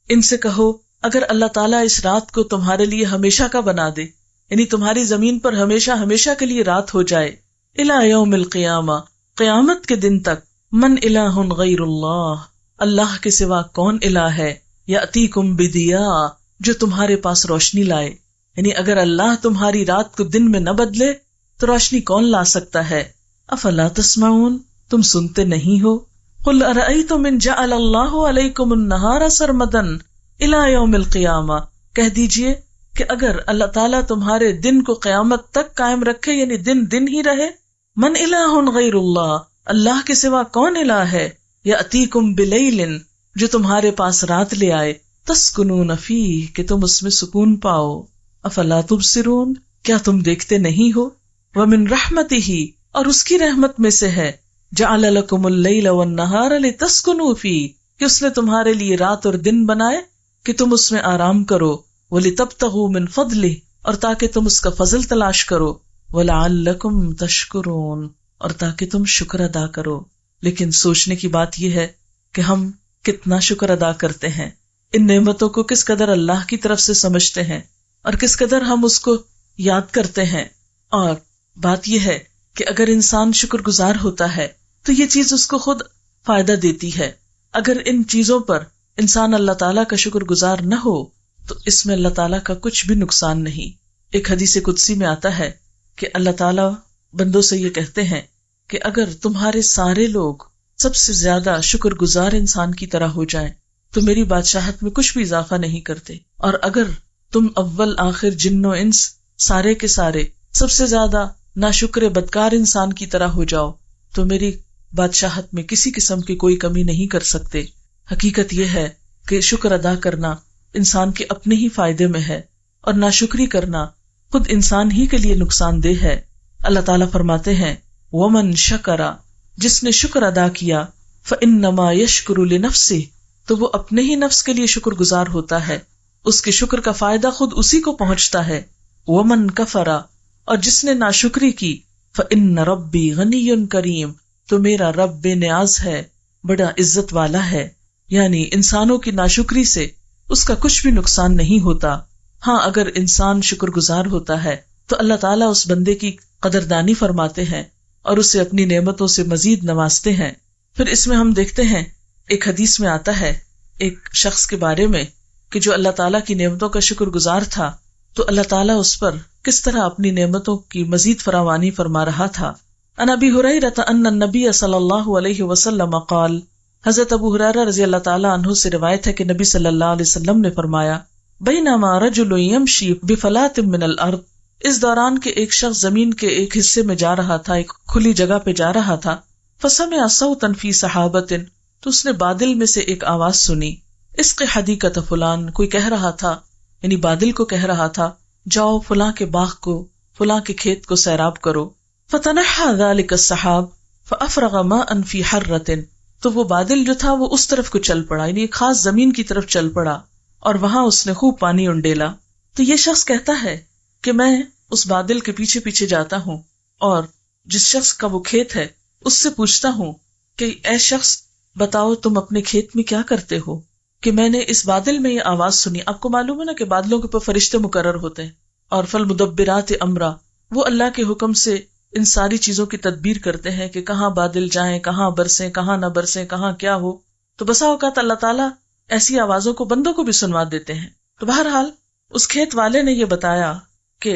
ان سے کہو اگر اللہ تعالیٰ اس رات کو تمہارے لیے ہمیشہ کا بنا دے، یعنی تمہاری زمین پر ہمیشہ ہمیشہ کے لیے رات ہو جائے، الی یوم القیامہ، قیامت کے دن تک، من الہ غیر اللہ، اللہ کے سوا کون الہ ہے، یاتیکم بدیاء، جو تمہارے پاس روشنی لائے، یعنی اگر اللہ تمہاری رات کو دن میں نہ بدلے تو روشنی کون لا سکتا ہے۔ افلا تسمعون، تم سنتے نہیں ہو۔ قل ارأیتم ان جعل اللہ علیکم النہار سرمدا الی یوم القیامہ، کہہ دیجئے کہ اگر اللہ تعالیٰ تمہارے دن کو قیامت تک قائم رکھے، یعنی دن دن ہی رہے، من الہ غیر اللہ، اللہ کے سوا کون الہ ہے، یاتیکم بلیل، جو تمہارے پاس رات لے آئے، تسکنون فیہ، کہ تم اس میں سکون پاؤ۔ افلا تبصرون، کیا تم دیکھتے نہیں ہو۔ ومن رحمتہ، اور اس کی رحمت میں سے ہے، جعل لکم اللیل والنہار لتسکنوا فیہ، کہ اس نے تمہارے لیے رات اور دن بنائے کہ تم اس میں آرام کرو، وَلِتَبْتَغُوا مِنْ فَضْلِهِ، اور تاکہ تم اس کا فضل تلاش کرو، وَلَعَلَّكُمْ تَشْكُرُونَ، اور تاکہ تم شکر ادا کرو۔ لیکن سوچنے کی بات یہ ہے کہ ہم کتنا شکر ادا کرتے ہیں، ان نعمتوں کو کس قدر اللہ کی طرف سے سمجھتے ہیں اور کس قدر ہم اس کو یاد کرتے ہیں۔ اور بات یہ ہے کہ اگر انسان شکر گزار ہوتا ہے تو یہ چیز اس کو خود فائدہ دیتی ہے۔ اگر ان چیزوں پر انسان اللہ تعالیٰ کا شکر گزار نہ ہو تو اس میں اللہ تعالیٰ کا کچھ بھی نقصان نہیں۔ ایک حدیث قدسی میں آتا ہے کہ اللہ تعالیٰ بندوں سے یہ کہتے ہیں کہ اگر تمہارے سارے لوگ سب سے زیادہ شکر گزار انسان کی طرح ہو جائیں تو میری بادشاہت میں کچھ بھی اضافہ نہیں کرتے، اور اگر تم اول آخر جن و انس سارے کے سارے سب سے زیادہ ناشکر بدکار انسان کی طرح ہو جاؤ تو میری بادشاہت میں کسی قسم کی کوئی کمی نہیں کر سکتے۔ حقیقت یہ ہے کہ شکر ادا کرنا انسان کے اپنے ہی فائدے میں ہے، اور ناشکری کرنا خود انسان ہی کے لیے نقصان دہ ہے۔ اللہ تعالیٰ فرماتے ہیں، وَمَن شَكَرَ، جس نے شکر ادا کیا، فَإِنَّمَا يَشْكُرُ لِنَفْسِهِ، تو وہ اپنے ہی نفس کے لیے شکر گزار ہوتا ہے، اس کے شکر کا فائدہ خود اسی کو پہنچتا ہے۔ وَمَن كَفَرَ، اور جس نے ناشکری کی، فَإِنَّ رَبِّي غَنِيٌّ كَرِيمٌ، تو میرا رب بے نیاز ہے، بڑا عزت والا ہے۔ یعنی انسانوں کی ناشکری سے اس کا کچھ بھی نقصان نہیں ہوتا۔ ہاں اگر انسان شکر گزار ہوتا ہے تو اللہ تعالیٰ اس بندے کی قدردانی فرماتے ہیں اور اسے اپنی نعمتوں سے مزید نوازتے ہیں۔ پھر اس میں ہم دیکھتے ہیں، ایک حدیث میں آتا ہے ایک شخص کے بارے میں کہ جو اللہ تعالیٰ کی نعمتوں کا شکر گزار تھا تو اللہ تعالیٰ اس پر کس طرح اپنی نعمتوں کی مزید فراوانی فرما رہا تھا۔ عن ابی ہریرہ ان النبی صلی اللہ علیہ وسلم قال، حضرت ابو ہریرہ رضی اللہ تعالیٰ عنہ سے روایت ہے کہ نبی صلی اللہ علیہ وسلم نے فرمایا، بینما رجل یمشی بفلات من الارض، اس دوران کے ایک شخص زمین کے ایک حصے میں جا رہا تھا، ایک کھلی جگہ پہ جا رہا تھا، فسمع صوتا فی سحابۃ، تو اس نے بادل میں سے ایک آواز سنی، اسق حدیقۃ فلان، کوئی کہہ رہا تھا، یعنی بادل کو کہہ رہا تھا، جاؤ فلاں کے باغ کو، فلاں کے کھیت کو سیراب کرو۔ فتنحى ذلك السحاب فافرغ ماء في حرة، تو وہ بادل جو تھا وہ اس طرف کو چل پڑا، یعنی ایک خاص زمین کی طرف چل پڑا، اور وہاں اس نے خوب پانی انڈیلا۔ تو یہ شخص کہتا ہے کہ میں اس بادل کے پیچھے پیچھے جاتا ہوں اور جس شخص کا وہ کھیت ہے اس سے پوچھتا ہوں کہ اے شخص بتاؤ تم اپنے کھیت میں کیا کرتے ہو؟ کہ میں نے اس بادل میں یہ آواز سنی. آپ کو معلوم ہے نا کہ بادلوں کے اوپر فرشتے مقرر ہوتے ہیں, اور فالمدبرات امرا, وہ اللہ کے حکم سے ان ساری چیزوں کی تدبیر کرتے ہیں کہ کہاں بادل جائیں, کہاں برسیں, کہاں نہ برسیں, کہاں کیا ہو. تو بسا اوقات اللہ تعالیٰ ایسی آوازوں کو بندوں کو بھی سنوا دیتے ہیں. تو بہرحال اس کھیت والے نے یہ بتایا کہ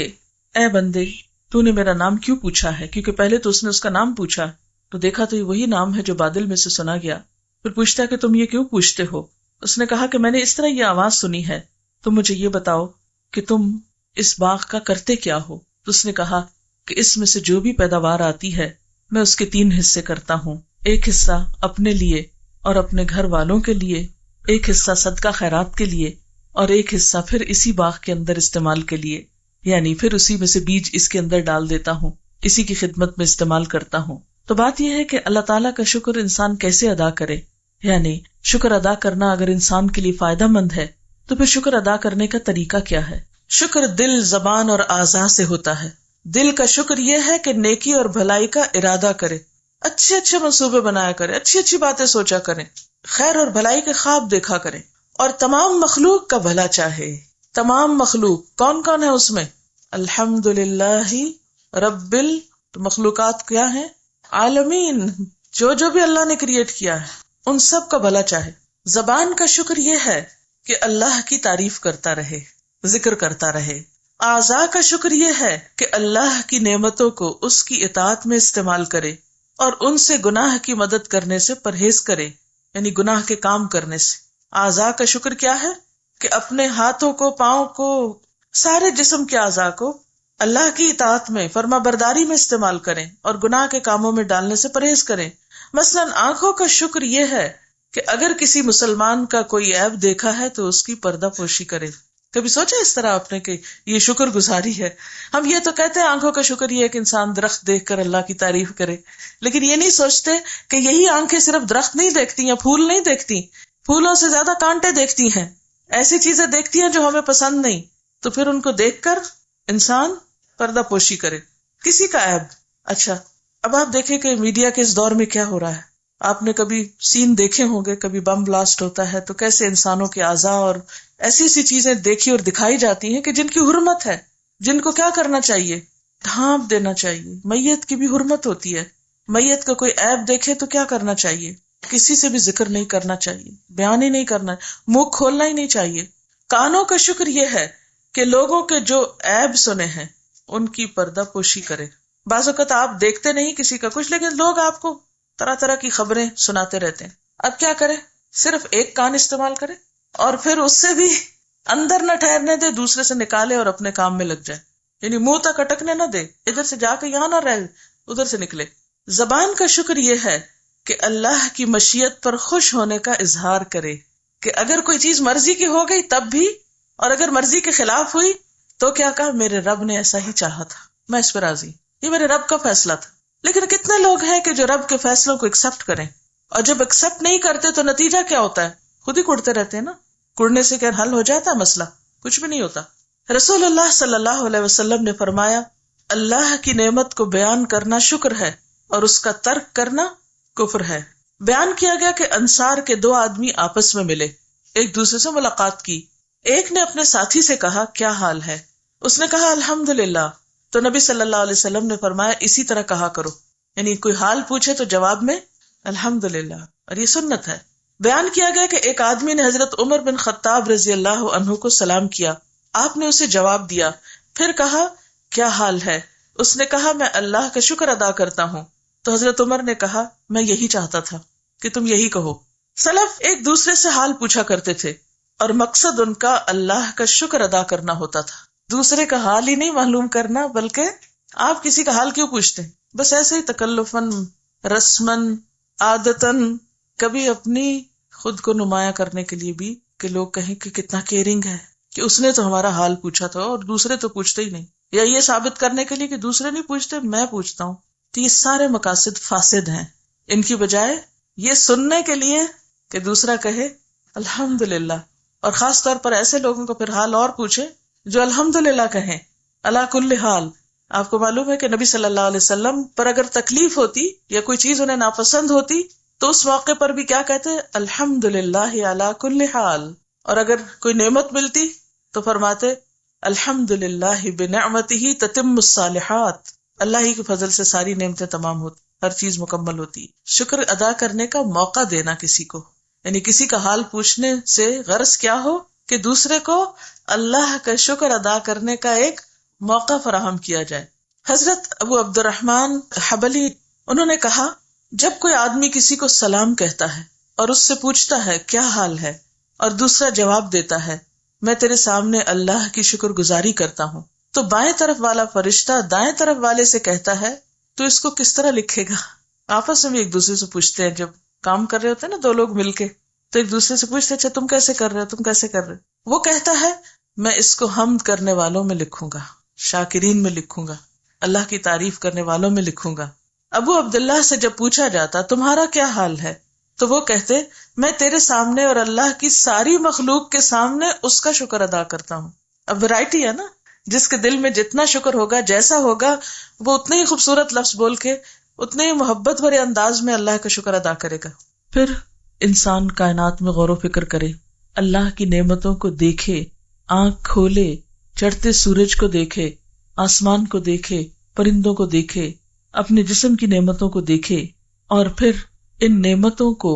اے بندے, تو نے میرا نام کیوں پوچھا ہے؟ کیونکہ پہلے تو اس نے اس کا نام پوچھا, تو دیکھا تو یہ وہی نام ہے جو بادل میں سے سنا گیا. پھر پوچھتا ہے کہ تم یہ کیوں پوچھتے ہو؟ اس نے کہا کہ میں نے اس طرح یہ آواز سنی ہے, تم مجھے یہ بتاؤ کہ تم اس باغ کا کرتے کیا ہو؟ تو اس نے کہا کہ اس میں سے جو بھی پیداوار آتی ہے میں اس کے 3 حصے کرتا ہوں. ایک حصہ اپنے لیے اور اپنے گھر والوں کے لیے, ایک حصہ صدقہ خیرات کے لیے, اور ایک حصہ پھر اسی باغ کے اندر استعمال کے لیے. یعنی پھر اسی میں سے بیج اس کے اندر ڈال دیتا ہوں, اسی کی خدمت میں استعمال کرتا ہوں. تو بات یہ ہے کہ اللہ تعالیٰ کا شکر انسان کیسے ادا کرے. یعنی شکر ادا کرنا اگر انسان کے لیے فائدہ مند ہے تو پھر شکر ادا کرنے کا طریقہ کیا ہے؟ شکر دل, زبان اور اعضاء سے ہوتا ہے. دل کا شکر یہ ہے کہ نیکی اور بھلائی کا ارادہ کرے, اچھے اچھے منصوبے بنایا کرے, اچھی اچھی باتیں سوچا کرے, خیر اور بھلائی کے خواب دیکھا کرے, اور تمام مخلوق کا بھلا چاہے. تمام مخلوق کون کون ہے اس میں؟ الحمدللہ رب مخلوقات کیا ہیں؟ عالمین, جو بھی اللہ نے کریٹ کیا ہے ان سب کا بھلا چاہے. زبان کا شکر یہ ہے کہ اللہ کی تعریف کرتا رہے, ذکر کرتا رہے. اعضاء کا شکر یہ ہے کہ اللہ کی نعمتوں کو اس کی اطاعت میں استعمال کرے اور ان سے گناہ کی مدد کرنے سے پرہیز کرے, یعنی گناہ کے کام کرنے سے. اعضاء کا شکر کیا ہے کہ اپنے ہاتھوں کو, پاؤں کو, سارے جسم کے اعضاء کو اللہ کی اطاعت میں, فرما برداری میں استعمال کریں اور گناہ کے کاموں میں ڈالنے سے پرہیز کریں. مثلاً آنکھوں کا شکر یہ ہے کہ اگر کسی مسلمان کا کوئی عیب دیکھا ہے تو اس کی پردہ پوشی کرے. کبھی سوچا اس طرح آپ نے کہ یہ شکر گزاری ہے؟ ہم یہ تو کہتے ہیں آنکھوں کا شکر یہ ہے کہ انسان درخت دیکھ کر اللہ کی تعریف کرے, لیکن یہ نہیں سوچتے کہ یہی آنکھیں صرف درخت نہیں دیکھتی یا پھول نہیں دیکھتی, پھولوں سے زیادہ کانٹے دیکھتی ہیں, ایسی چیزیں دیکھتی ہیں جو ہمیں پسند نہیں. تو پھر ان کو دیکھ کر انسان پردہ پوشی کرے, کسی کا عیب. اچھا, اب آپ دیکھیں کہ میڈیا کے اس دور میں کیا ہو رہا ہے. آپ نے کبھی سین دیکھے ہوں گے, کبھی بم بلاسٹ ہوتا ہے تو کیسے انسانوں کے اعضاء اور ایسی ایسی چیزیں دیکھی اور دکھائی جاتی ہیں کہ جن کی حرمت ہے, جن کو کیا کرنا چاہیے؟ ڈھانپ دینا چاہیے. میت کی بھی حرمت ہوتی ہے, میت کا کوئی عیب دیکھے تو کیا کرنا چاہیے؟ کسی سے بھی ذکر نہیں کرنا چاہیے, بیان ہی نہیں کرنا, منہ کھولنا ہی نہیں چاہیے. کانوں کا شکر یہ ہے کہ لوگوں کے جو عیب سنے ہیں ان کی پردہ پوشی کرے. بعض اوقات آپ دیکھتے نہیں کسی کا کچھ, لیکن لوگ آپ کو طرح طرح کی خبریں سناتے رہتے ہیں. اب کیا کرے؟ صرف ایک کان استعمال کرے اور پھر اس سے بھی اندر نہ ٹھہرنے دے, دوسرے سے نکالے اور اپنے کام میں لگ جائے. یعنی منہ تک اٹکنے نہ دے, ادھر سے جا کے یہاں نہ رہ, ادھر سے نکلے. زبان کا شکر یہ ہے کہ اللہ کی مشیت پر خوش ہونے کا اظہار کرے, کہ اگر کوئی چیز مرضی کی ہو گئی تب بھی, اور اگر مرضی کے خلاف ہوئی تو کیا کہا؟ میرے رب نے ایسا ہی چاہا تھا, میں اس پر راضی, یہ میرے رب کا فیصلہ تھا. لیکن کتنے لوگ ہیں کہ جو رب کے فیصلوں کو ایکسپٹ کریں, اور جب ایکسپٹ نہیں کرتے تو نتیجہ کیا ہوتا ہے؟ خود ہی کڑتے رہتے ہیں نا. کڑنے سے کیا حل ہو جاتا ہے مسئلہ؟ کچھ بھی نہیں ہوتا. رسول اللہ صلی اللہ علیہ وسلم نے فرمایا, اللہ کی نعمت کو بیان کرنا شکر ہے اور اس کا ترک کرنا کفر ہے. بیان کیا گیا کہ انصار کے 2 آدمی آپس میں ملے, ایک دوسرے سے ملاقات کی. ایک نے اپنے ساتھی سے کہا, کیا حال ہے؟ اس نے کہا الحمدللہ. تو نبی صلی اللہ علیہ وسلم نے فرمایا, اسی طرح کہا کرو. یعنی کوئی حال پوچھے تو جواب میں الحمدللہ, اور یہ سنت ہے. بیان کیا گیا کہ ایک آدمی نے حضرت عمر بن خطاب رضی اللہ عنہ کو سلام کیا, آپ نے اسے جواب دیا, پھر کہا کیا حال ہے؟ اس نے کہا میں اللہ کا شکر ادا کرتا ہوں. تو حضرت عمر نے کہا میں یہی چاہتا تھا کہ تم یہی کہو. سلف ایک دوسرے سے حال پوچھا کرتے تھے اور مقصد ان کا اللہ کا شکر ادا کرنا ہوتا تھا, دوسرے کا حال ہی نہیں معلوم کرنا. بلکہ آپ کسی کا حال کیوں پوچھتے ہیں؟ بس ایسے ہی تکلفاً, رسماً, عادتاً, کبھی اپنی خود کو نمایاں کرنے کے لیے بھی, کہ لوگ کہیں کہ کتنا کیئرنگ ہے, کہ اس نے تو ہمارا حال پوچھا تھا اور دوسرے تو پوچھتے ہی نہیں, یا یہ ثابت کرنے کے لیے کہ دوسرے نہیں پوچھتے میں پوچھتا ہوں. تو یہ سارے مقاصد فاسد ہیں. ان کی بجائے یہ سننے کے لیے کہ دوسرا کہے الحمدللہ, اور خاص طور پر ایسے لوگوں کو پھر حال اور پوچھے جو الحمدللہ کہیں علی کل حال. آپ کو معلوم ہے کہ نبی صلی اللہ علیہ وسلم پر اگر تکلیف ہوتی یا کوئی چیز انہیں ناپسند ہوتی تو اس موقع پر بھی کیا کہتے ہیں؟ الحمدللہ علی کل حال. اور اگر کوئی نعمت ملتی تو فرماتے الحمدللہ بنعمتہ تتم الصالحات. اللہ ہی کے فضل سے ساری نعمتیں تمام ہوتی، ہر چیز مکمل ہوتی. شکر ادا کرنے کا موقع دینا کسی کو، یعنی کسی کا حال پوچھنے سے غرض کیا ہو کہ دوسرے کو اللہ کا شکر ادا کرنے کا ایک موقع فراہم کیا جائے. حضرت ابو عبد الرحمن حبلی انہوں نے کہا، جب کوئی آدمی کسی کو سلام کہتا ہے اور اس سے پوچھتا ہے کیا حال ہے، اور دوسرا جواب دیتا ہے میں تیرے سامنے اللہ کی شکر گزاری کرتا ہوں، تو بائیں طرف والا فرشتہ دائیں طرف والے سے کہتا ہے تو اس کو کس طرح لکھے گا؟ آپس میں بھی ایک دوسرے سے پوچھتے ہیں، جب کام کر رہے ہوتے ہیں نا دو لوگ مل کے، تو ایک دوسرے سے پوچھتے اچھا تم کیسے کر رہے ہو، تم کیسے کر رہے ہو؟ وہ کہتا ہے میں اس کو حمد کرنے والوں میں لکھوں گا، شاکرین میں لکھوں گا، اللہ کی تعریف کرنے والوں میں لکھوں گا. ابو عبداللہ سے جب پوچھا جاتا تمہارا کیا حال ہے، تو وہ کہتے میں تیرے سامنے اور اللہ کی ساری مخلوق کے سامنے اس کا شکر ادا کرتا ہوں. اب ورائٹی ہے نا، جس کے دل میں جتنا شکر ہوگا، جیسا ہوگا، وہ اتنے ہی خوبصورت لفظ بول کے اتنے ہی محبت بھرے انداز میں اللہ کا شکر ادا کرے گا. پھر انسان کائنات میں غور و فکر کرے، اللہ کی نعمتوں کو دیکھے، آنکھ کھولے، چڑھتے سورج کو دیکھے، آسمان کو دیکھے، پرندوں کو دیکھے، اپنے جسم کی نعمتوں کو دیکھے، اور پھر ان نعمتوں کو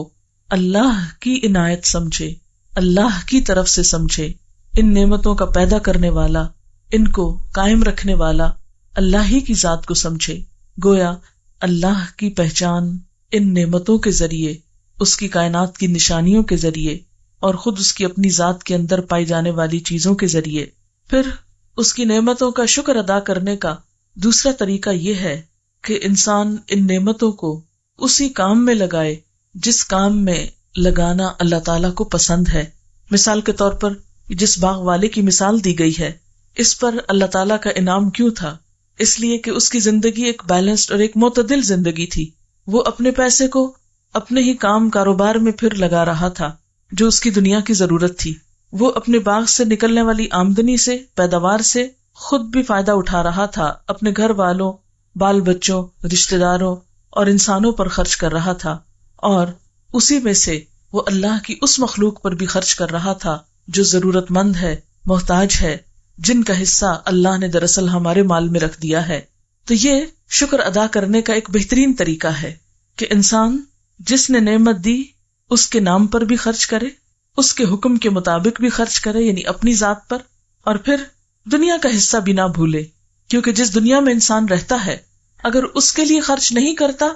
اللہ کی عنایت سمجھے، اللہ کی طرف سے سمجھے. ان نعمتوں کا پیدا کرنے والا، ان کو قائم رکھنے والا اللہ ہی کی ذات کو سمجھے. گویا اللہ کی پہچان ان نعمتوں کے ذریعے، اس کی کائنات کی نشانیوں کے ذریعے، اور خود اس کی اپنی ذات کے اندر پائی جانے والی چیزوں کے ذریعے. پھر اس کی نعمتوں کا شکر ادا کرنے کا دوسرا طریقہ یہ ہے کہ انسان ان نعمتوں کو اسی کام میں لگائے جس کام میں لگانا اللہ تعالیٰ کو پسند ہے. مثال کے طور پر جس باغ والے کی مثال دی گئی ہے، اس پر اللہ تعالیٰ کا انعام کیوں تھا؟ اس لیے کہ اس کی زندگی ایک بیلنسڈ اور ایک معتدل زندگی تھی. وہ اپنے پیسے کو اپنے ہی کام کاروبار میں پھر لگا رہا تھا جو اس کی دنیا کی ضرورت تھی. وہ اپنے باغ سے نکلنے والی آمدنی سے، پیداوار سے خود بھی فائدہ اٹھا رہا تھا، اپنے گھر والوں، بال بچوں، رشتہ داروں اور انسانوں پر خرچ کر رہا تھا، اور اسی میں سے وہ اللہ کی اس مخلوق پر بھی خرچ کر رہا تھا جو ضرورت مند ہے، محتاج ہے، جن کا حصہ اللہ نے دراصل ہمارے مال میں رکھ دیا ہے. تو یہ شکر ادا کرنے کا ایک بہترین طریقہ ہے کہ انسان جس نے نعمت دی اس کے نام پر بھی خرچ کرے، اس کے حکم کے مطابق بھی خرچ کرے، یعنی اپنی ذات پر، اور پھر دنیا کا حصہ بھی نہ بھولے. کیونکہ جس دنیا میں انسان رہتا ہے اگر اس کے لیے خرچ نہیں کرتا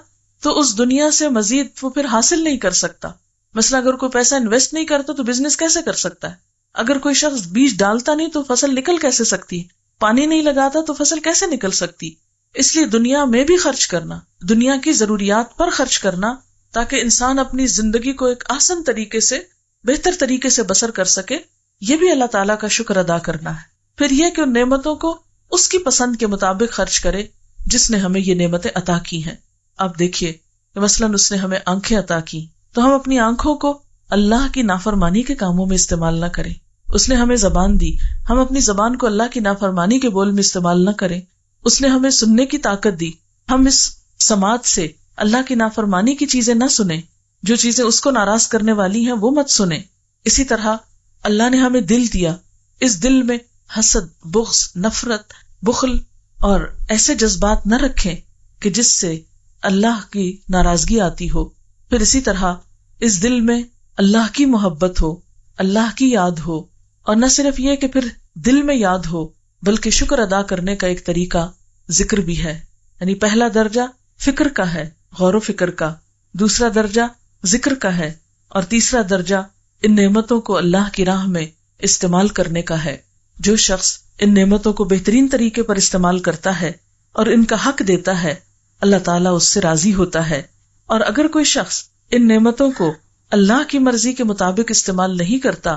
تو اس دنیا سے مزید وہ پھر حاصل نہیں کر سکتا. مثلا اگر کوئی پیسہ انویسٹ نہیں کرتا تو بزنس کیسے کر سکتا ہے؟ اگر کوئی شخص بیج ڈالتا نہیں تو فصل نکل کیسے سکتی ہے؟ پانی نہیں لگاتا تو فصل کیسے نکل سکتی؟ اس لیے دنیا میں بھی خرچ کرنا، دنیا کی ضروریات پر خرچ کرنا، تاکہ انسان اپنی زندگی کو ایک آسان طریقے سے، بہتر طریقے سے بسر کر سکے، یہ بھی اللہ تعالیٰ کا شکر ادا کرنا ہے. پھر یہ کہ ان نعمتوں کو اس کی پسند کے مطابق خرچ کرے جس نے ہمیں یہ نعمتیں عطا کی ہیں. آپ دیکھیے کہ مثلاً اس نے ہمیں آنکھیں عطا کی تو ہم اپنی آنکھوں کو اللہ کی نافرمانی کے کاموں میں استعمال نہ کریں. اس نے ہمیں زبان دی، ہم اپنی زبان کو اللہ کی نافرمانی کے بول میں استعمال نہ کریں. اس نے ہمیں سننے کی طاقت دی، ہم اس سماعت سے اللہ کی نافرمانی کی چیزیں نہ سنیں، جو چیزیں اس کو ناراض کرنے والی ہیں وہ مت سنیں. اسی طرح اللہ نے ہمیں دل دیا، اس دل میں حسد، بغض، نفرت، بخل اور ایسے جذبات نہ رکھیں کہ جس سے اللہ کی ناراضگی آتی ہو. پھر اسی طرح اس دل میں اللہ کی محبت ہو، اللہ کی یاد ہو، اور نہ صرف یہ کہ پھر دل میں یاد ہو بلکہ شکر ادا کرنے کا ایک طریقہ ذکر بھی ہے. یعنی پہلا درجہ فکر کا ہے، غور و فکر کا، دوسرا درجہ ذکر کا ہے، اور تیسرا درجہ ان نعمتوں کو اللہ کی راہ میں استعمال کرنے کا ہے. جو شخص ان نعمتوں کو بہترین طریقے پر استعمال کرتا ہے اور ان کا حق دیتا ہے، اللہ تعالیٰ اس سے راضی ہوتا ہے. اور اگر کوئی شخص ان نعمتوں کو اللہ کی مرضی کے مطابق استعمال نہیں کرتا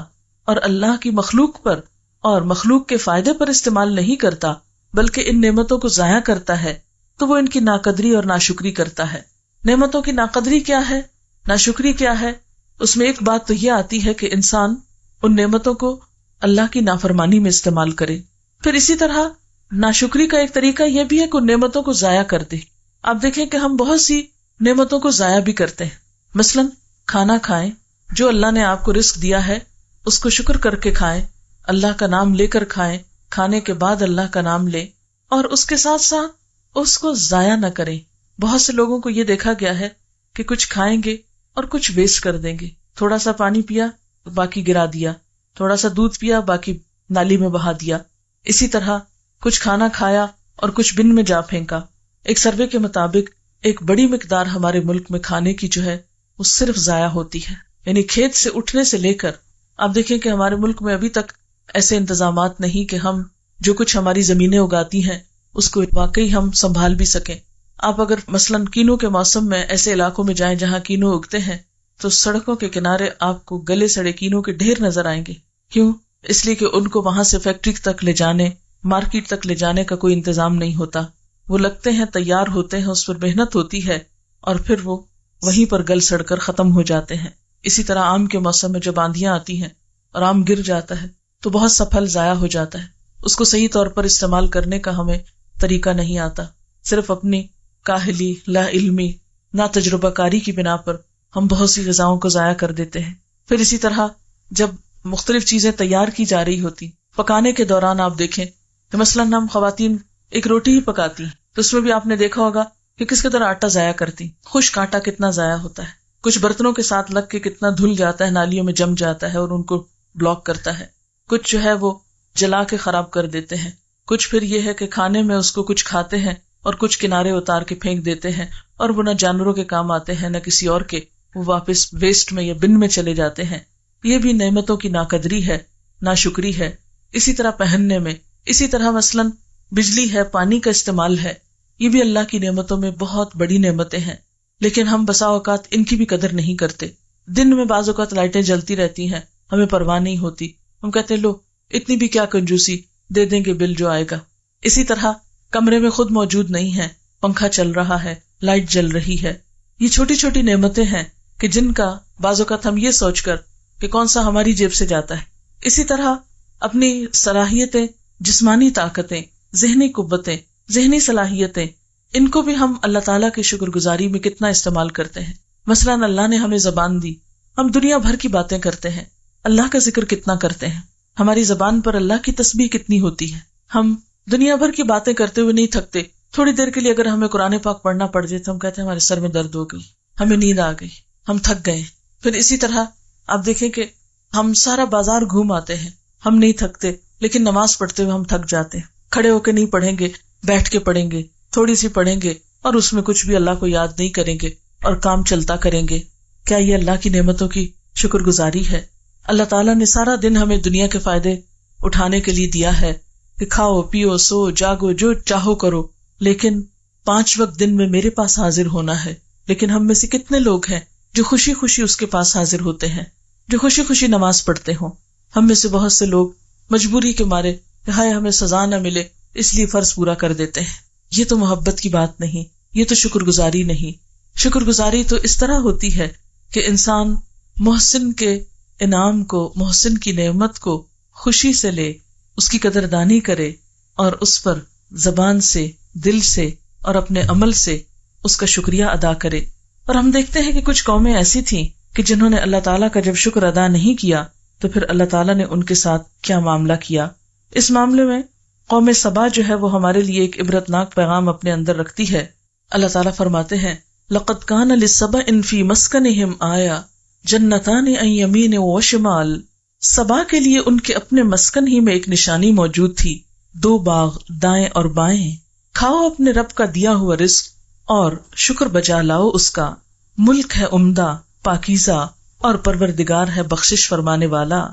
اور اللہ کی مخلوق پر اور مخلوق کے فائدے پر استعمال نہیں کرتا بلکہ ان نعمتوں کو ضائع کرتا ہے، تو وہ ان کی ناقدری اور ناشکری کرتا ہے. نعمتوں کی ناقدری کیا ہے، ناشکری کیا ہے؟ اس میں ایک بات تو یہ آتی ہے کہ انسان ان نعمتوں کو اللہ کی نافرمانی میں استعمال کرے. پھر اسی طرح ناشکری کا ایک طریقہ یہ بھی ہے کہ ان نعمتوں کو ضائع کر دے. آپ دیکھیں کہ ہم بہت سی نعمتوں کو ضائع بھی کرتے ہیں. مثلاً کھانا کھائیں، جو اللہ نے آپ کو رزق دیا ہے اس کو شکر کر کے کھائیں، اللہ کا نام لے کر کھائیں، کھانے کے بعد اللہ کا نام لیں، اور اس کے ساتھ ساتھ اس کو ضائع نہ کریں۔ بہت سے لوگوں کو یہ دیکھا گیا ہے کہ کچھ کھائیں گے اور کچھ ویسٹ کر دیں گے، تھوڑا سا پانی پیا باقی گرا دیا، تھوڑا سا دودھ پیا باقی نالی میں بہا دیا، اسی طرح کچھ کھانا کھایا اور کچھ بن میں جا پھینکا۔ ایک سروے کے مطابق ایک بڑی مقدار ہمارے ملک میں کھانے کی جو ہے وہ صرف ضائع ہوتی ہے، یعنی کھیت سے اٹھنے سے لے کر آپ دیکھیں کہ ہمارے ملک میں ابھی تک ایسے انتظامات نہیں کہ ہم جو کچھ ہماری زمینیں اگاتی ہیں اس کو واقعی ہم سنبھال بھی سکیں۔ آپ اگر مثلاً کینو کے موسم میں ایسے علاقوں میں جائیں جہاں کینو اگتے ہیں تو سڑکوں کے کنارے آپ کو گلے سڑے کینو کے ڈھیر نظر آئیں گے۔ کیوں؟ اس لیے کہ ان کو وہاں سے فیکٹری تک لے جانے، مارکیٹ تک لے جانے کا کوئی انتظام نہیں ہوتا، وہ لگتے ہیں، تیار ہوتے ہیں، اس پر محنت ہوتی ہے اور پھر وہ وہیں پر گل سڑ کر ختم ہو جاتے ہیں۔ اسی طرح آم کے موسم میں جب آندھیاں آتی ہیں اور آم گر جاتا ہے تو بہت سا پھل ضائع ہو جاتا ہے، اس کو صحیح طور پر استعمال کرنے کا ہمیں طریقہ نہیں آتا، صرف اپنی کاہلی، لا علمی، نا تجربہ کاری کی بنا پر ہم بہت سی غذاؤں کو ضائع کر دیتے ہیں۔ پھر اسی طرح جب مختلف چیزیں تیار کی جا رہی ہوتی، پکانے کے دوران آپ دیکھیں کہ مثلاً ہم خواتین ایک روٹی ہی پکاتی ہیں تو اس میں بھی آپ نے دیکھا ہوگا کہ کس قدر آٹا ضائع کرتی، خشک آٹا کتنا ضائع ہوتا ہے، کچھ برتنوں کے ساتھ لگ کے کتنا دھل جاتا ہے، نالیوں میں جم جاتا ہے اور ان کو بلاک کرتا ہے، کچھ جو ہے وہ جلا کے خراب کر دیتے ہیں، کچھ پھر یہ ہے کہ کھانے میں اس کو کچھ کھاتے ہیں اور کچھ کنارے اتار کے پھینک دیتے ہیں، اور وہ نہ جانوروں کے کام آتے ہیں نہ کسی اور کے، وہ واپس ویسٹ میں یا بن میں چلے جاتے ہیں۔ یہ بھی نعمتوں کی ناقدری ہے، ناشکری ہے۔ اسی طرح پہننے میں، اسی طرح مثلاً بجلی ہے، پانی کا استعمال ہے، یہ بھی اللہ کی نعمتوں میں بہت بڑی نعمتیں ہیں، لیکن ہم بسا اوقات ان کی بھی قدر نہیں کرتے۔ دن میں بعض اوقات لائٹیں جلتی رہتی ہیں، ہمیں پرواہ نہیں ہوتی، ہم کہتے ہیں لو اتنی بھی کیا کنجوسی، دے دیں گے بل جو آئے گا۔ اسی طرح کمرے میں خود موجود نہیں ہے، پنکھا چل رہا ہے، لائٹ جل رہی ہے، یہ چھوٹی چھوٹی نعمتیں ہیں کہ جن کا بعض اوقات ہم یہ سوچ کر کہ کون سا ہماری جیب سے جاتا ہے۔ اسی طرح اپنی صلاحیتیں، جسمانی طاقتیں، ذہنی قوتیں، ذہنی صلاحیتیں، ان کو بھی ہم اللہ تعالیٰ کی شکر گزاری میں کتنا استعمال کرتے ہیں۔ مثلاً اللہ نے ہمیں زبان دی، ہم دنیا بھر کی باتیں کرتے ہیں، اللہ کا ذکر کتنا کرتے ہیں، ہماری زبان پر اللہ کی تسبیح کتنی ہوتی ہے، ہم دنیا بھر کی باتیں کرتے ہوئے نہیں تھکتے، تھوڑی دیر کے لیے اگر ہمیں قرآن پاک پڑھنا پڑ جائے تو ہم کہتے ہیں ہمارے سر میں درد ہو گئی، ہمیں نیند آ گئی، ہم تھک گئے۔ پھر اسی طرح آپ دیکھیں کہ ہم سارا بازار گھوم آتے ہیں، ہم نہیں تھکتے، لیکن نماز پڑھتے ہوئے ہم تھک جاتے ہیں، کھڑے ہو کے نہیں پڑھیں گے، بیٹھ کے پڑھیں گے، تھوڑی سی پڑھیں گے اور اس میں کچھ بھی اللہ کو یاد نہیں کریں گے اور کام چلتا کریں گے۔ کیا یہ اللہ کی نعمتوں کی شکر گزاری ہے؟ اللہ تعالیٰ نے سارا دن ہمیں دنیا کے فائدے اٹھانے کے لیے دیا ہے کہ کھاؤ پیو سو جاگو جو چاہو کرو، لیکن 5 وقت دن میں میرے پاس حاضر ہونا ہے۔ لیکن ہم میں سے کتنے لوگ ہیں جو خوشی خوشی اس کے پاس حاضر ہوتے ہیں، جو خوشی خوشی نماز پڑھتے ہوں؟ ہم میں سے بہت سے لوگ مجبوری کے مارے کہ ہائے ہمیں سزا نہ ملے اس لیے فرض پورا کر دیتے ہیں۔ یہ تو محبت کی بات نہیں، یہ تو شکر گزاری نہیں۔ شکر گزاری تو اس طرح ہوتی ہے کہ انسان محسن کے انعام کو، محسن کی نعمت کو خوشی سے لے، اس کی قدردانی کرے اور اس پر زبان سے، دل سے اور اپنے عمل سے اس کا شکریہ ادا کرے۔ اور ہم دیکھتے ہیں کہ کچھ قومیں ایسی تھیں کہ جنہوں نے اللہ تعالیٰ کا جب شکر ادا نہیں کیا تو پھر اللہ تعالیٰ نے ان کے ساتھ کیا معاملہ کیا۔ اس معاملے میں قوم سبا جو ہے وہ ہمارے لیے ایک عبرتناک پیغام اپنے اندر رکھتی ہے۔ اللہ تعالیٰ فرماتے ہیں لَقَدْ كَانَ لِسَبَإٍ فِي مَسْكَنِهِمْ آيَةٌ جَنَّتَانِ عَنْ يَمِينٍ وَشِمَالٍ۔ سبا کے لیے ان کے اپنے مسکن ہی میں ایک نشانی موجود تھی، 2 باغ دائیں اور بائیں۔ کھاؤ اپنے رب کا دیا ہوا رزق اور شکر بجا لاؤ اس کا۔ ملک ہے عمدہ، پاکیزہ اور پروردگار ہے بخشش فرمانے والا۔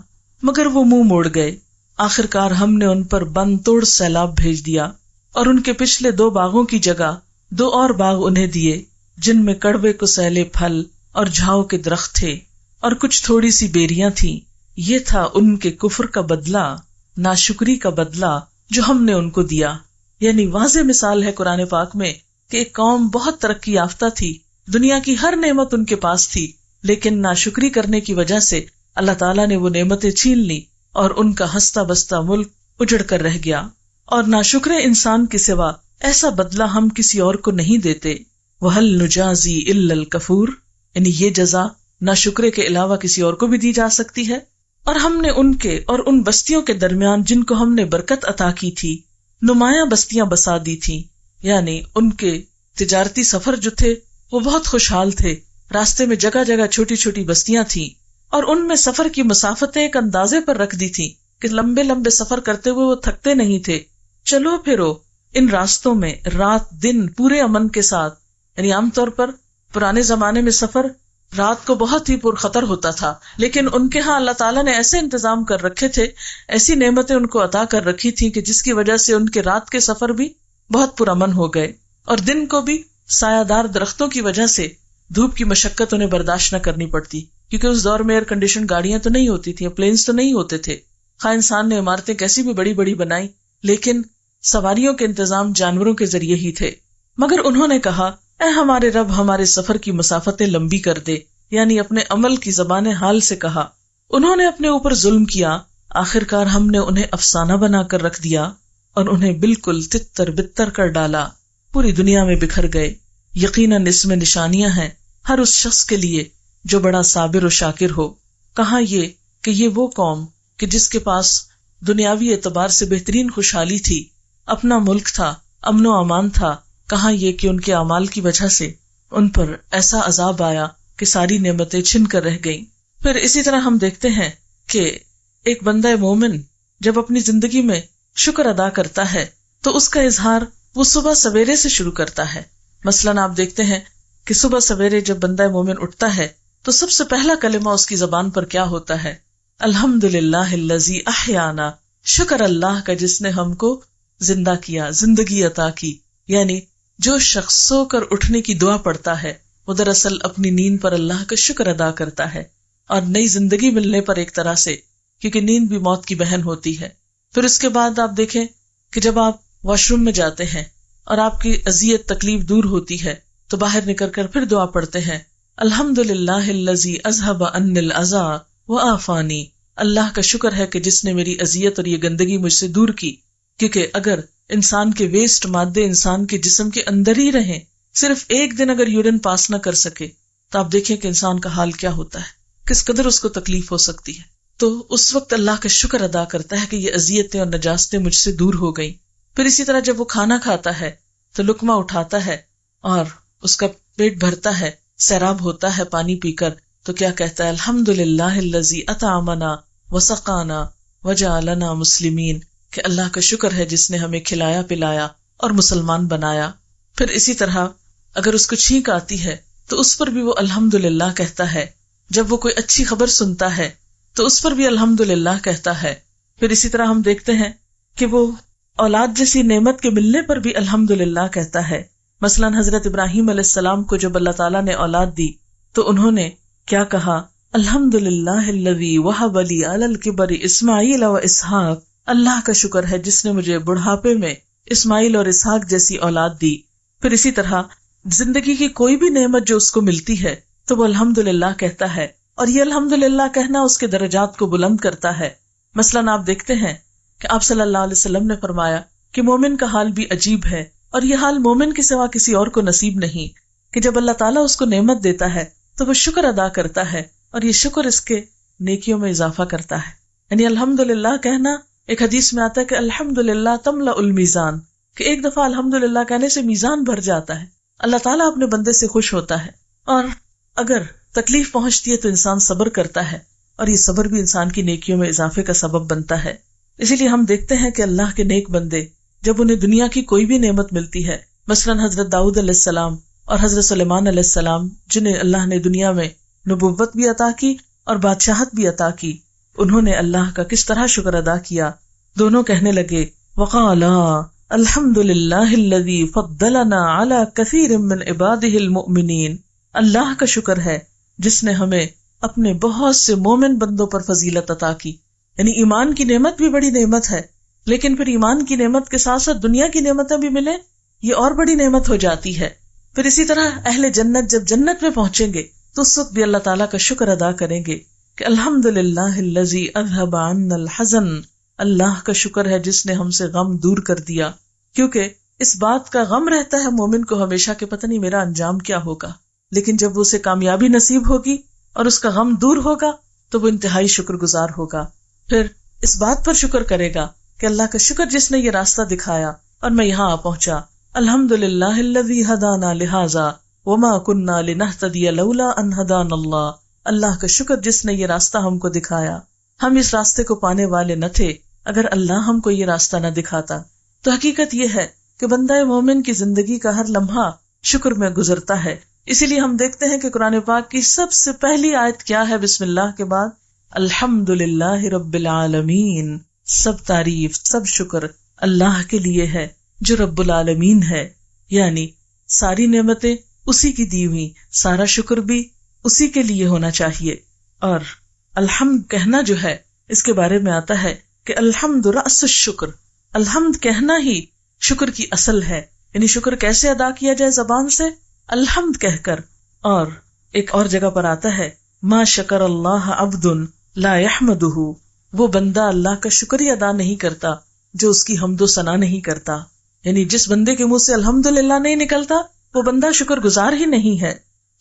مگر وہ منہ موڑ گئے، آخرکار ہم نے ان پر بند توڑ سیلاب بھیج دیا، اور ان کے پچھلے 2 باغوں کی جگہ 2 اور باغ انہیں دیے جن میں کڑوے کو سیلے پھل اور جھاؤ کے درخت تھے اور کچھ تھوڑی سی بیریاں تھیں۔ یہ تھا ان کے کفر کا بدلہ، ناشکری کا بدلہ جو ہم نے ان کو دیا۔ یعنی واضح مثال ہے قرآن پاک میں کہ ایک قوم بہت ترقی یافتہ تھی، دنیا کی ہر نعمت ان کے پاس تھی، لیکن ناشکری کرنے کی وجہ سے اللہ تعالیٰ نے وہ نعمتیں چھین لی اور ان کا ہنستا بستا ملک اجڑ کر رہ گیا۔ اور ناشکرے انسان کے سوا ایسا بدلہ ہم کسی اور کو نہیں دیتے۔ وَهَلْ نُجَازِي إِلَّا الْكَفُورَ۔ یعنی یہ جزا ناشکرے کے علاوہ کسی اور کو بھی دی جا سکتی ہے. اور ہم نے ان کے اور ان بستیوں کے درمیان جن کو ہم نے برکت عطا کی تھی نمایاں بستیاں بسا دی تھی. یعنی ان کے تجارتی سفر جو تھے وہ بہت خوشحال تھے. راستے میں جگہ جگہ چھوٹی چھوٹی بستیاں تھیں اور ان میں سفر کی مسافتیں ایک اندازے پر رکھ دی تھی کہ لمبے لمبے سفر کرتے ہوئے وہ تھکتے نہیں تھے. چلو پھرو ان راستوں میں رات دن پورے امن کے ساتھ. یعنی عام طور پر پرانے زمانے میں سفر رات کو بہت ہی پرخطر ہوتا تھا، لیکن ان کے ہاں اللہ تعالیٰ نے ایسے انتظام کر رکھے تھے، ایسی نعمتیں ان کو عطا کر رکھی تھی کہ جس کی وجہ سے ان کے رات کے سفر بھی بہت پرامن ہو گئے، اور دن کو بھی سایہ دار درختوں کی وجہ سے دھوپ کی مشقت انہیں برداشت نہ کرنی پڑتی، کیونکہ اس دور میں ایئر کنڈیشن گاڑیاں تو نہیں ہوتی تھیں، پلینز تو نہیں ہوتے تھے. خواہ انسان نے عمارتیں کیسی بھی بڑی بڑی بنائی، لیکن سواریوں کے انتظام جانوروں کے ذریعے ہی تھے. مگر انہوں نے کہا اے ہمارے رب ہمارے سفر کی مسافتیں لمبی کر دے، یعنی اپنے عمل کی زبان حال سے کہا. انہوں نے اپنے اوپر ظلم کیا، آخر کار ہم نے انہیں افسانہ بنا کر رکھ دیا اور انہیں بالکل تتر بتر کر ڈالا، پوری دنیا میں بکھر گئے. یقیناً اس میں نشانیاں ہیں ہر اس شخص کے لیے جو بڑا صابر و شاکر ہو. کہاں یہ کہ یہ وہ قوم کہ جس کے پاس دنیاوی اعتبار سے بہترین خوشحالی تھی، اپنا ملک تھا، امن و امان تھا، کہاں یہ کہ ان کے اعمال کی وجہ سے ان پر ایسا عذاب آیا کہ ساری نعمتیں چھن کر رہ گئیں. پھر اسی طرح ہم دیکھتے ہیں کہ ایک بندہ مومن جب اپنی زندگی میں شکر ادا کرتا ہے تو اس کا اظہار وہ صبح سویرے سے شروع کرتا ہے. مثلاً آپ دیکھتے ہیں کہ صبح سویرے جب بندہ مومن اٹھتا ہے تو سب سے پہلا کلمہ اس کی زبان پر کیا ہوتا ہے؟ الحمدللہ الذی احیانا، شکر اللہ کا جس نے ہم کو زندہ کیا، زندگی عطا کی. یعنی جو شخص سو کر اٹھنے کی دعا پڑھتا ہے وہ دراصل اپنی نیند پر اللہ کا شکر ادا کرتا ہے، اور نئی زندگی ملنے پر ایک طرح سے، کیونکہ نیند بھی موت کی بہن ہوتی ہے. پھر اس کے بعد آپ دیکھیں کہ جب آپ واش روم میں جاتے ہیں اور آپ کی اذیت تکلیف دور ہوتی ہے تو باہر نکل کر پھر دعا پڑھتے ہیں الحمدللہ الذی اذھب عنی الاذی وعافانی. اللہ کا شکر ہے کہ جس نے میری اذیت اور یہ گندگی مجھ سے دور کی. کیونکہ اگر انسان کے ویسٹ مادے انسان کے جسم کے اندر ہی رہیں، صرف ایک دن اگر یورین پاس نہ کر سکے تو آپ دیکھیں کہ انسان کا حال کیا ہوتا ہے، کس قدر اس کو تکلیف ہو سکتی ہے. تو اس وقت اللہ کا شکر ادا کرتا ہے کہ یہ اذیتیں اور نجاستیں مجھ سے دور ہو گئیں. پھر اسی طرح جب وہ کھانا کھاتا ہے تو لقمہ اٹھاتا ہے اور اس کا پیٹ بھرتا ہے، سیراب ہوتا ہے پانی پی کر، تو کیا کہتا ہے؟ الحمدللہ الذی اطعمنا وسقانا وجعلنا مسلمین، کہ اللہ کا شکر ہے جس نے ہمیں کھلایا پلایا اور مسلمان بنایا. پھر اسی طرح اگر اس کو چھینک آتی ہے تو اس پر بھی وہ الحمدللہ کہتا ہے. جب وہ کوئی اچھی خبر سنتا ہے تو اس پر بھی الحمدللہ کہتا ہے. پھر اسی طرح ہم دیکھتے ہیں کہ وہ اولاد جیسی نعمت کے ملنے پر بھی الحمدللہ کہتا ہے. مثلاً حضرت ابراہیم علیہ السلام کو جب اللہ تعالیٰ نے اولاد دی تو انہوں نے کیا کہا؟ الحمدللہ الذی وہب لی علی الکبر اسماعیل و اسحاق. اللہ کا شکر ہے جس نے مجھے بڑھاپے میں اسماعیل اور اسحاق جیسی اولاد دی. پھر اسی طرح زندگی کی کوئی بھی نعمت جو اس کو ملتی ہے تو وہ الحمدللہ کہتا ہے، اور یہ الحمدللہ کہنا اس کے درجات کو بلند کرتا ہے. مثلاً آپ دیکھتے ہیں کہ آپ صلی اللہ علیہ وسلم نے فرمایا کہ مومن کا حال بھی عجیب ہے، اور یہ حال مومن کے سوا کسی اور کو نصیب نہیں، کہ جب اللہ تعالیٰ اس کو نعمت دیتا ہے تو وہ شکر ادا کرتا ہے، اور یہ شکر اس کے نیکیوں میں اضافہ کرتا ہے. یعنی الحمدللہ کہنا، ایک حدیث میں آتا ہے کہ الحمدللہ تملأ المیزان، کہ ایک دفعہ الحمدللہ کہنے سے میزان بھر جاتا ہے. اللہ تعالیٰ اپنے بندے سے خوش ہوتا ہے، اور اگر تکلیف پہنچتی ہے تو انسان صبر کرتا ہے، اور یہ صبر بھی انسان کی نیکیوں میں اضافے کا سبب بنتا ہے. اسی لیے ہم دیکھتے ہیں کہ اللہ کے نیک بندے جب انہیں دنیا کی کوئی بھی نعمت ملتی ہے، مثلاً حضرت داؤد علیہ السلام اور حضرت سلیمان علیہ السلام جنہیں اللہ نے دنیا میں نبوت بھی عطا کی اور بادشاہت بھی عطا کی، انہوں نے اللہ کا کس طرح شکر ادا کیا. دونوں کہنے لگے وقالا الحمدللہ الذی فضلنا علی کثیر من عبادہ المؤمنین. اللہ کا شکر ہے جس نے ہمیں اپنے بہت سے مومن بندوں پر فضیلت عطا کی. یعنی ایمان کی نعمت بھی بڑی نعمت ہے، لیکن پھر ایمان کی نعمت کے ساتھ ساتھ دنیا کی نعمتیں بھی ملیں، یہ اور بڑی نعمت ہو جاتی ہے. پھر اسی طرح اہل جنت جب جنت میں پہنچیں گے تو اس وقت بھی اللہ تعالیٰ کا شکر ادا کریں گے کہ الحمدللہ الذی اذھب عنا الحزن. اللہ کا شکر ہے جس نے ہم سے غم دور کر دیا، کیونکہ اس بات کا غم رہتا ہے مومن کو ہمیشہ کہ پتہ نہیں میرا انجام کیا ہوگا، لیکن جب اسے کامیابی نصیب ہوگی اور اس کا غم دور ہوگا تو وہ انتہائی شکر گزار ہوگا. پھر اس بات پر شکر کرے گا کہ اللہ کا شکر جس نے یہ راستہ دکھایا اور میں یہاں آ پہنچا. الحمدللہ الذی ہدانا لہذا وما کننا لنہتدی لولا ان ہدانا اللہ. اللہ کا شکر جس نے یہ راستہ ہم کو دکھایا. ہم اس راستے کو پانے والے نہ تھے اگر اللہ ہم کو یہ راستہ نہ دکھاتا. تو حقیقت یہ ہے کہ بندہ مومن کی زندگی کا ہر لمحہ شکر میں گزرتا ہے. اسی لیے ہم دیکھتے ہیں کہ قرآن پاک کی سب سے پہلی آیت کیا ہے؟ بسم اللہ کے بعد الحمدللہ رب العالمین. سب تعریف سب شکر اللہ کے لیے ہے جو رب العالمین ہے، یعنی ساری نعمتیں اسی کی دی ہوئی، سارا شکر بھی اسی کے لیے ہونا چاہیے. اور الحمد کہنا جو ہے اس کے بارے میں آتا ہے کہ الحمد رأس الشکر، الحمد کہنا ہی شکر کی اصل ہے. یعنی شکر کیسے ادا کیا جائے؟ زبان سے الحمد کہہ کر. اور ایک اور جگہ پر آتا ہے ما شکر اللہ عبد لا یحمدہ، وہ بندہ اللہ کا شکریہ ادا نہیں کرتا جو اس کی حمد و ثنا نہیں کرتا. یعنی جس بندے کے منہ سے الحمدللہ نہیں نکلتا وہ بندہ شکر گزار ہی نہیں ہے.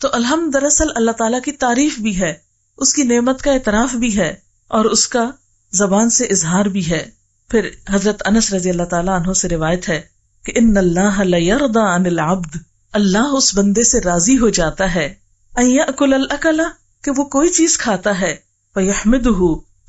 تو الحمد دراصل اللہ تعالیٰ کی تعریف بھی ہے، اس کی نعمت کا اعتراف بھی ہے اور اس کا زبان سے اظہار بھی ہے. پھر حضرت انس رضی اللہ تعالیٰ عنہ سے روایت ہے کہ ان اللہ لیرضی عن العبد، اللہ اس بندے سے راضی ہو جاتا ہے ان یأکل الاکل، کہ وہ کوئی چیز کھاتا ہے، فیحمدہ،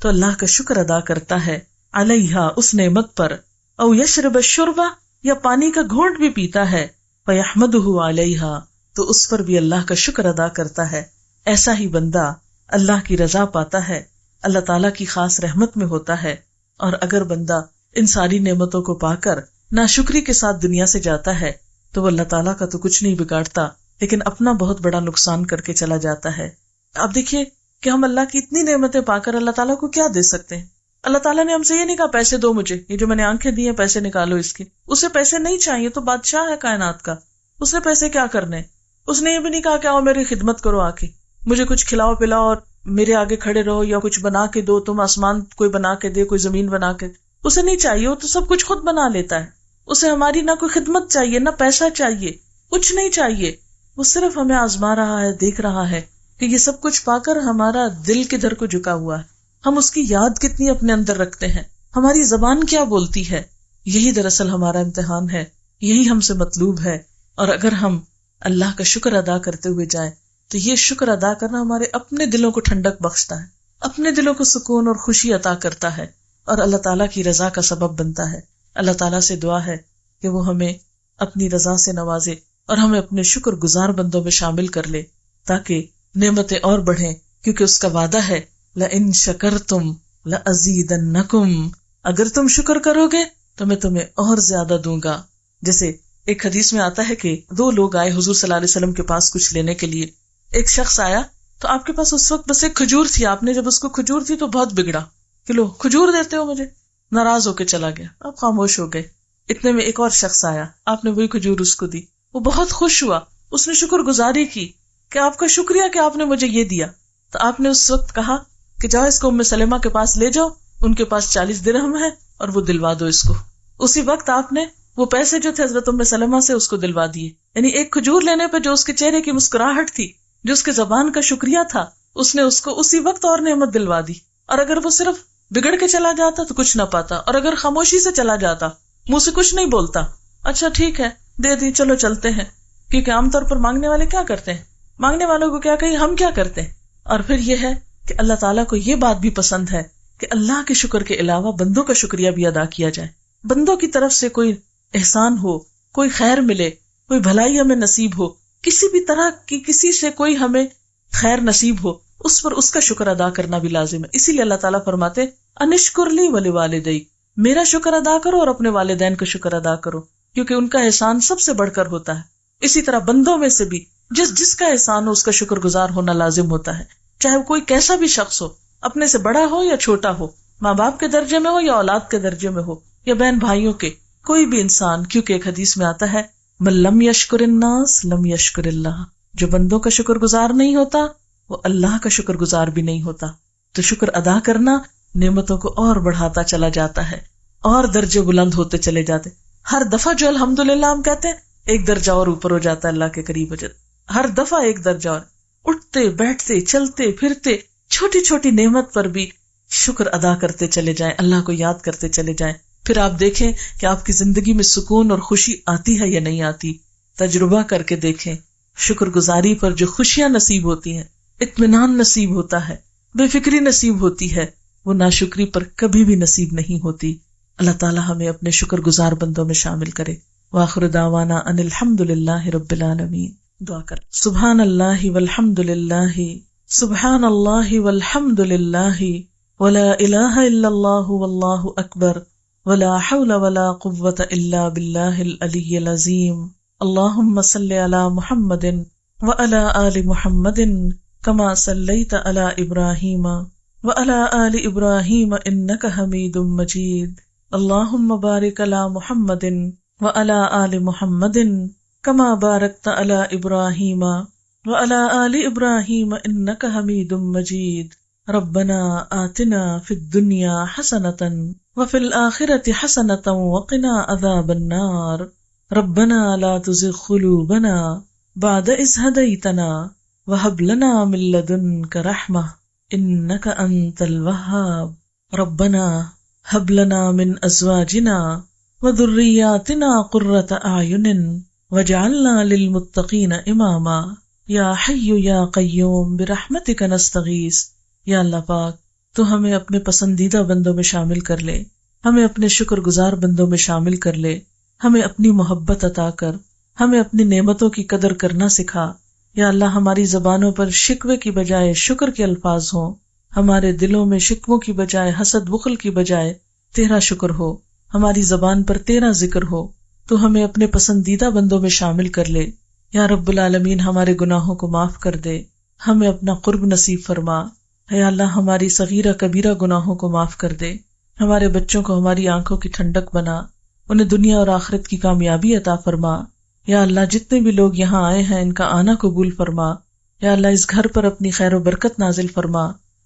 تو اللہ کا شکر ادا کرتا ہے، علیہا، اس نعمت پر، او یشرب الشرب، یا پانی کا گھونٹ بھی پیتا ہے، فیحمدہ علیہا، تو اس پر بھی اللہ کا شکر ادا کرتا ہے. ایسا ہی بندہ اللہ کی رضا پاتا ہے، اللہ تعالیٰ کی خاص رحمت میں ہوتا ہے. اور اگر بندہ ان ساری نعمتوں کو پا کر ناشکری کے ساتھ دنیا سے جاتا ہے تو وہ اللہ تعالیٰ کا تو کچھ نہیں بگاڑتا لیکن اپنا بہت بڑا نقصان کر کے چلا جاتا ہے. اب دیکھیے کہ ہم اللہ کی اتنی نعمتیں پا کر اللہ تعالیٰ کو کیا دے سکتے ہیں؟ اللہ تعالیٰ نے ہم سے یہ نہیں کہا پیسے دو مجھے، یہ جو میں نے آنکھیں دی ہیں پیسے نکالو اس کے. اسے پیسے نہیں چاہیے، تو بادشاہ ہے کائنات کا، اسے پیسے کیا کرنے. اس نے یہ بھی نہیں کہا کہ آؤ میری خدمت کرو، آ کے مجھے کچھ کھلاؤ پلاؤ اور میرے آگے کھڑے رہو، یا کچھ بنا کے دو، تم آسمان کوئی بنا کے دے، کوئی زمین بنا کے. اسے نہیں چاہیے، وہ تو سب کچھ خود بنا لیتا ہے. اسے ہماری نہ کوئی خدمت چاہیے، نہ پیسہ چاہیے، کچھ نہیں چاہیے. وہ صرف ہمیں آزما رہا ہے، دیکھ رہا ہے کہ یہ سب کچھ پا کر ہمارا دل کدھر کو جھکا ہوا ہے، ہم اس کی یاد کتنی اپنے اندر رکھتے ہیں، ہماری زبان کیا بولتی ہے. یہی دراصل ہمارا امتحان ہے، یہی ہم سے مطلوب ہے. اور اگر ہم اللہ کا شکر ادا کرتے ہوئے جائیں تو یہ شکر ادا کرنا ہمارے اپنے دلوں کو ٹھنڈک بخشتا ہے، اپنے دلوں کو سکون اور خوشی عطا کرتا ہے اور اللہ تعالیٰ کی رضا کا سبب بنتا ہے. اللہ تعالیٰ سے دعا ہے کہ وہ ہمیں اپنی رضا سے نوازے اور ہمیں اپنے شکر گزار بندوں میں شامل کر لے تاکہ نعمتیں اور بڑھیں، کیونکہ اس کا وعدہ ہے لئن شکرتم لازیدنکم، اگر تم شکر کرو گے تو میں تمہیں اور زیادہ دوں گا. جیسے ایک حدیث میں آتا ہے کہ دو لوگ آئے حضور صلی اللہ علیہ وسلم کے پاس کچھ لینے کے لیے. ایک شخص آیا تو آپ کے پاس اس وقت بس ایک کھجور تھی، آپ نے جب اس کو کھجور تھی تو بہت بگڑا کہ لو کھجور دیتے ہو مجھے، ناراض ہو کے چلا گیا، آپ خاموش ہو گئے. اتنے میں ایک اور شخص آیا، آپ نے وہی کھجور اس کو دی، وہ بہت خوش ہوا، اس نے شکر گزاری کی کہ آپ کا شکریہ کہ آپ نے مجھے یہ دیا. تو آپ نے اس وقت کہا کہ جاؤ اس کو ام سلمہ کے پاس لے جاؤ، ان کے پاس 40 درہم ہے اور وہ دلوا دو اس کو. اسی وقت آپ نے وہ پیسے جو تھے حضرت ام سلمہ سے اس کو دلوا دیے. یعنی ایک کھجور لینے پہ جو اس کے چہرے کی مسکراہٹ تھی، جو اس کے زبان کا شکریہ تھا، اس نے اس کو اسی وقت اور نعمت دلوا دی. اور اگر وہ صرف بگڑ کے چلا جاتا تو کچھ نہ پاتا، اور اگر خاموشی سے چلا جاتا، منہ سے کچھ نہیں بولتا، اچھا ٹھیک ہے دے دی چلو چلتے ہیں، کیونکہ عام طور پر مانگنے والے کیا کرتے ہیں، مانگنے والوں کو کیا کہیں، ہم کیا کرتے ہیں. اور پھر یہ ہے کہ اللہ تعالیٰ کو یہ بات بھی پسند ہے کہ اللہ کے شکر کے علاوہ بندوں کا شکریہ بھی ادا کیا جائے. بندوں کی طرف سے کوئی احسان ہو، کوئی خیر ملے، کوئی بھلائی ہمیں نصیب ہو، کسی بھی طرح کی کسی سے کوئی ہمیں خیر نصیب ہو، اس پر اس کا شکر ادا کرنا بھی لازم ہے. اسی لیے اللہ تعالیٰ فرماتے انشکر لی ولوالدیک، میرا شکر ادا کرو اور اپنے والدین کا شکر ادا کرو، کیونکہ ان کا احسان سب سے بڑھ کر ہوتا ہے. اسی طرح بندوں میں سے بھی جس کا احسان ہو اس کا شکر گزار ہونا لازم ہوتا ہے، چاہے وہ کوئی کیسا بھی شخص ہو، اپنے سے بڑا ہو یا چھوٹا ہو، ماں باپ کے درجے میں ہو یا اولاد کے درجے میں ہو یا بہن بھائیوں کے، کوئی بھی انسان. کیونکہ ایک حدیث میں آتا ہے من لم یشکر الناس لم یشکر اللہ، جو بندوں کا شکر گزار نہیں ہوتا وہ اللہ کا شکر گزار بھی نہیں ہوتا. تو شکر ادا کرنا نعمتوں کو اور بڑھاتا چلا جاتا ہے اور درجے بلند ہوتے چلے جاتے. ہر دفعہ جو الحمدللہ ہم کہتے ہیں ایک درجہ اور اوپر ہو جاتا ہے، اللہ کے قریب ہو جاتا. ہر دفعہ ایک درجہ اور اٹھتے بیٹھتے چلتے پھرتے چھوٹی چھوٹی نعمت پر بھی شکر ادا کرتے چلے جائیں، اللہ کو یاد کرتے چلے جائیں. پھر آپ دیکھیں کہ آپ کی زندگی میں سکون اور خوشی آتی ہے یا نہیں آتی. تجربہ کر کے دیکھیں. شکر گزاری پر جو خوشیاں نصیب ہوتی ہیں، اطمینان نصیب ہوتا ہے، بے فکری نصیب ہوتی ہے، وہ ناشکری پر کبھی بھی نصیب نہیں ہوتی. اللہ تعالی ہمیں اپنے شکر گزار بندوں میں شامل کرے. وآخر دعوانا ان الحمد للہ رب العالمین. دعا کر. سبحان اللہ والحمد للہ، سبحان اللہ والحمد للہ، ولا الہ الا اللہ واللہ اکبر، ولا حول ولا قوة الا باللہ العلی العظیم. اللہم صلی علی محمد وعلی آل محمد کما صلیت علی ابراہیم وعلی آل ابراہیم انک حمید مجید. اللہم بارک علی محمد وعلی آل محمد کما بارکت علی ابراہیم وعلی آل ابراہیم انک حمید مجید. ربنا آتنا فی الدنیا حسنۃ وفی الآخرۃ حسنۃ وقنا عذاب النار. ربنا لا تزغ قلوبنا بعد اذ ہدیتنا وہب لنا من لدنک رحمہ انک انت الوہاب. ربنا ہب لنا من ازواجنا وذریاتنا قرۃ اعین واجعلنا للمتقین اماما. یا حی یا قیوم برحمتک نستغیث. یا اللہ پاک، تو ہمیں اپنے پسندیدہ بندوں میں شامل کر لے، ہمیں اپنے شکر گزار بندوں میں شامل کر لے، ہمیں اپنی محبت عطا کر، ہمیں اپنی نعمتوں کی قدر کرنا سکھا. یا اللہ ہماری زبانوں پر شکوے کی بجائے شکر کے الفاظ ہوں، ہمارے دلوں میں شکووں کی بجائے حسد بخل کی بجائے تیرا شکر ہو، ہماری زبان پر تیرا ذکر ہو. تو ہمیں اپنے پسندیدہ بندوں میں شامل کر لے. یا رب العالمین ہمارے گناہوں کو معاف کر دے، ہمیں اپنا قرب نصیب فرما. یا اللہ ہماری صغیرہ کبیرہ گناہوں کو معاف کر دے، ہمارے بچوں کو ہماری آنکھوں کی ٹھنڈک بنا، انہیں دنیا اور آخرت کی کامیابی عطا فرما. یا اللہ جتنے بھی لوگ یہاں آئے ہیں ان کا آنا قبول فرما. یا اللہ اس گھر پر اپنی خیر و برکت نازل فرما،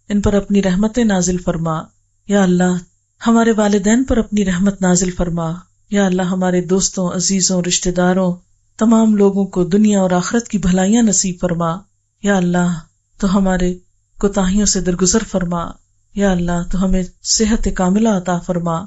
ان پر اپنی رحمتیں نازل فرما. یا اللہ ہمارے والدین پر اپنی رحمت نازل فرما. یا اللہ ہمارے دوستوں، عزیزوں، رشتہ داروں، تمام لوگوں کو دنیا اور آخرت کی بھلائیاں نصیب فرما. یا اللہ تو ہمارے کوتاہیوں سے درگزر فرما. یا اللہ تو ہمیں صحت کاملہ عطا فرما.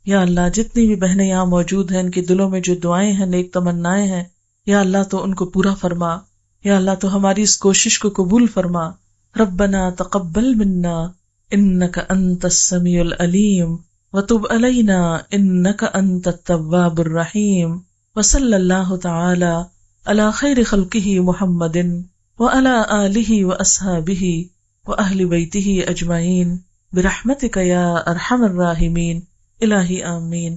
یا اللہ جتنی بھی بہنیں یہاں موجود ہیں ان کے دلوں میں جو دعائیں ہیں، نیک تمنائیں ہیں، یا اللہ تو ان کو پورا فرما. یا اللہ تو ہماری اس کوشش کو قبول فرما. ربنا تقبل منا انک انت السمیع العلیم وتب علینا انک انت التواب الرحیم. وصلی اللہ تعالی علی خیر خلقہ محمد وعلی آلہ واصحابہ واہل بیتہ اجمعین برحمتک یا ارحم الراحمین. الہی آمین.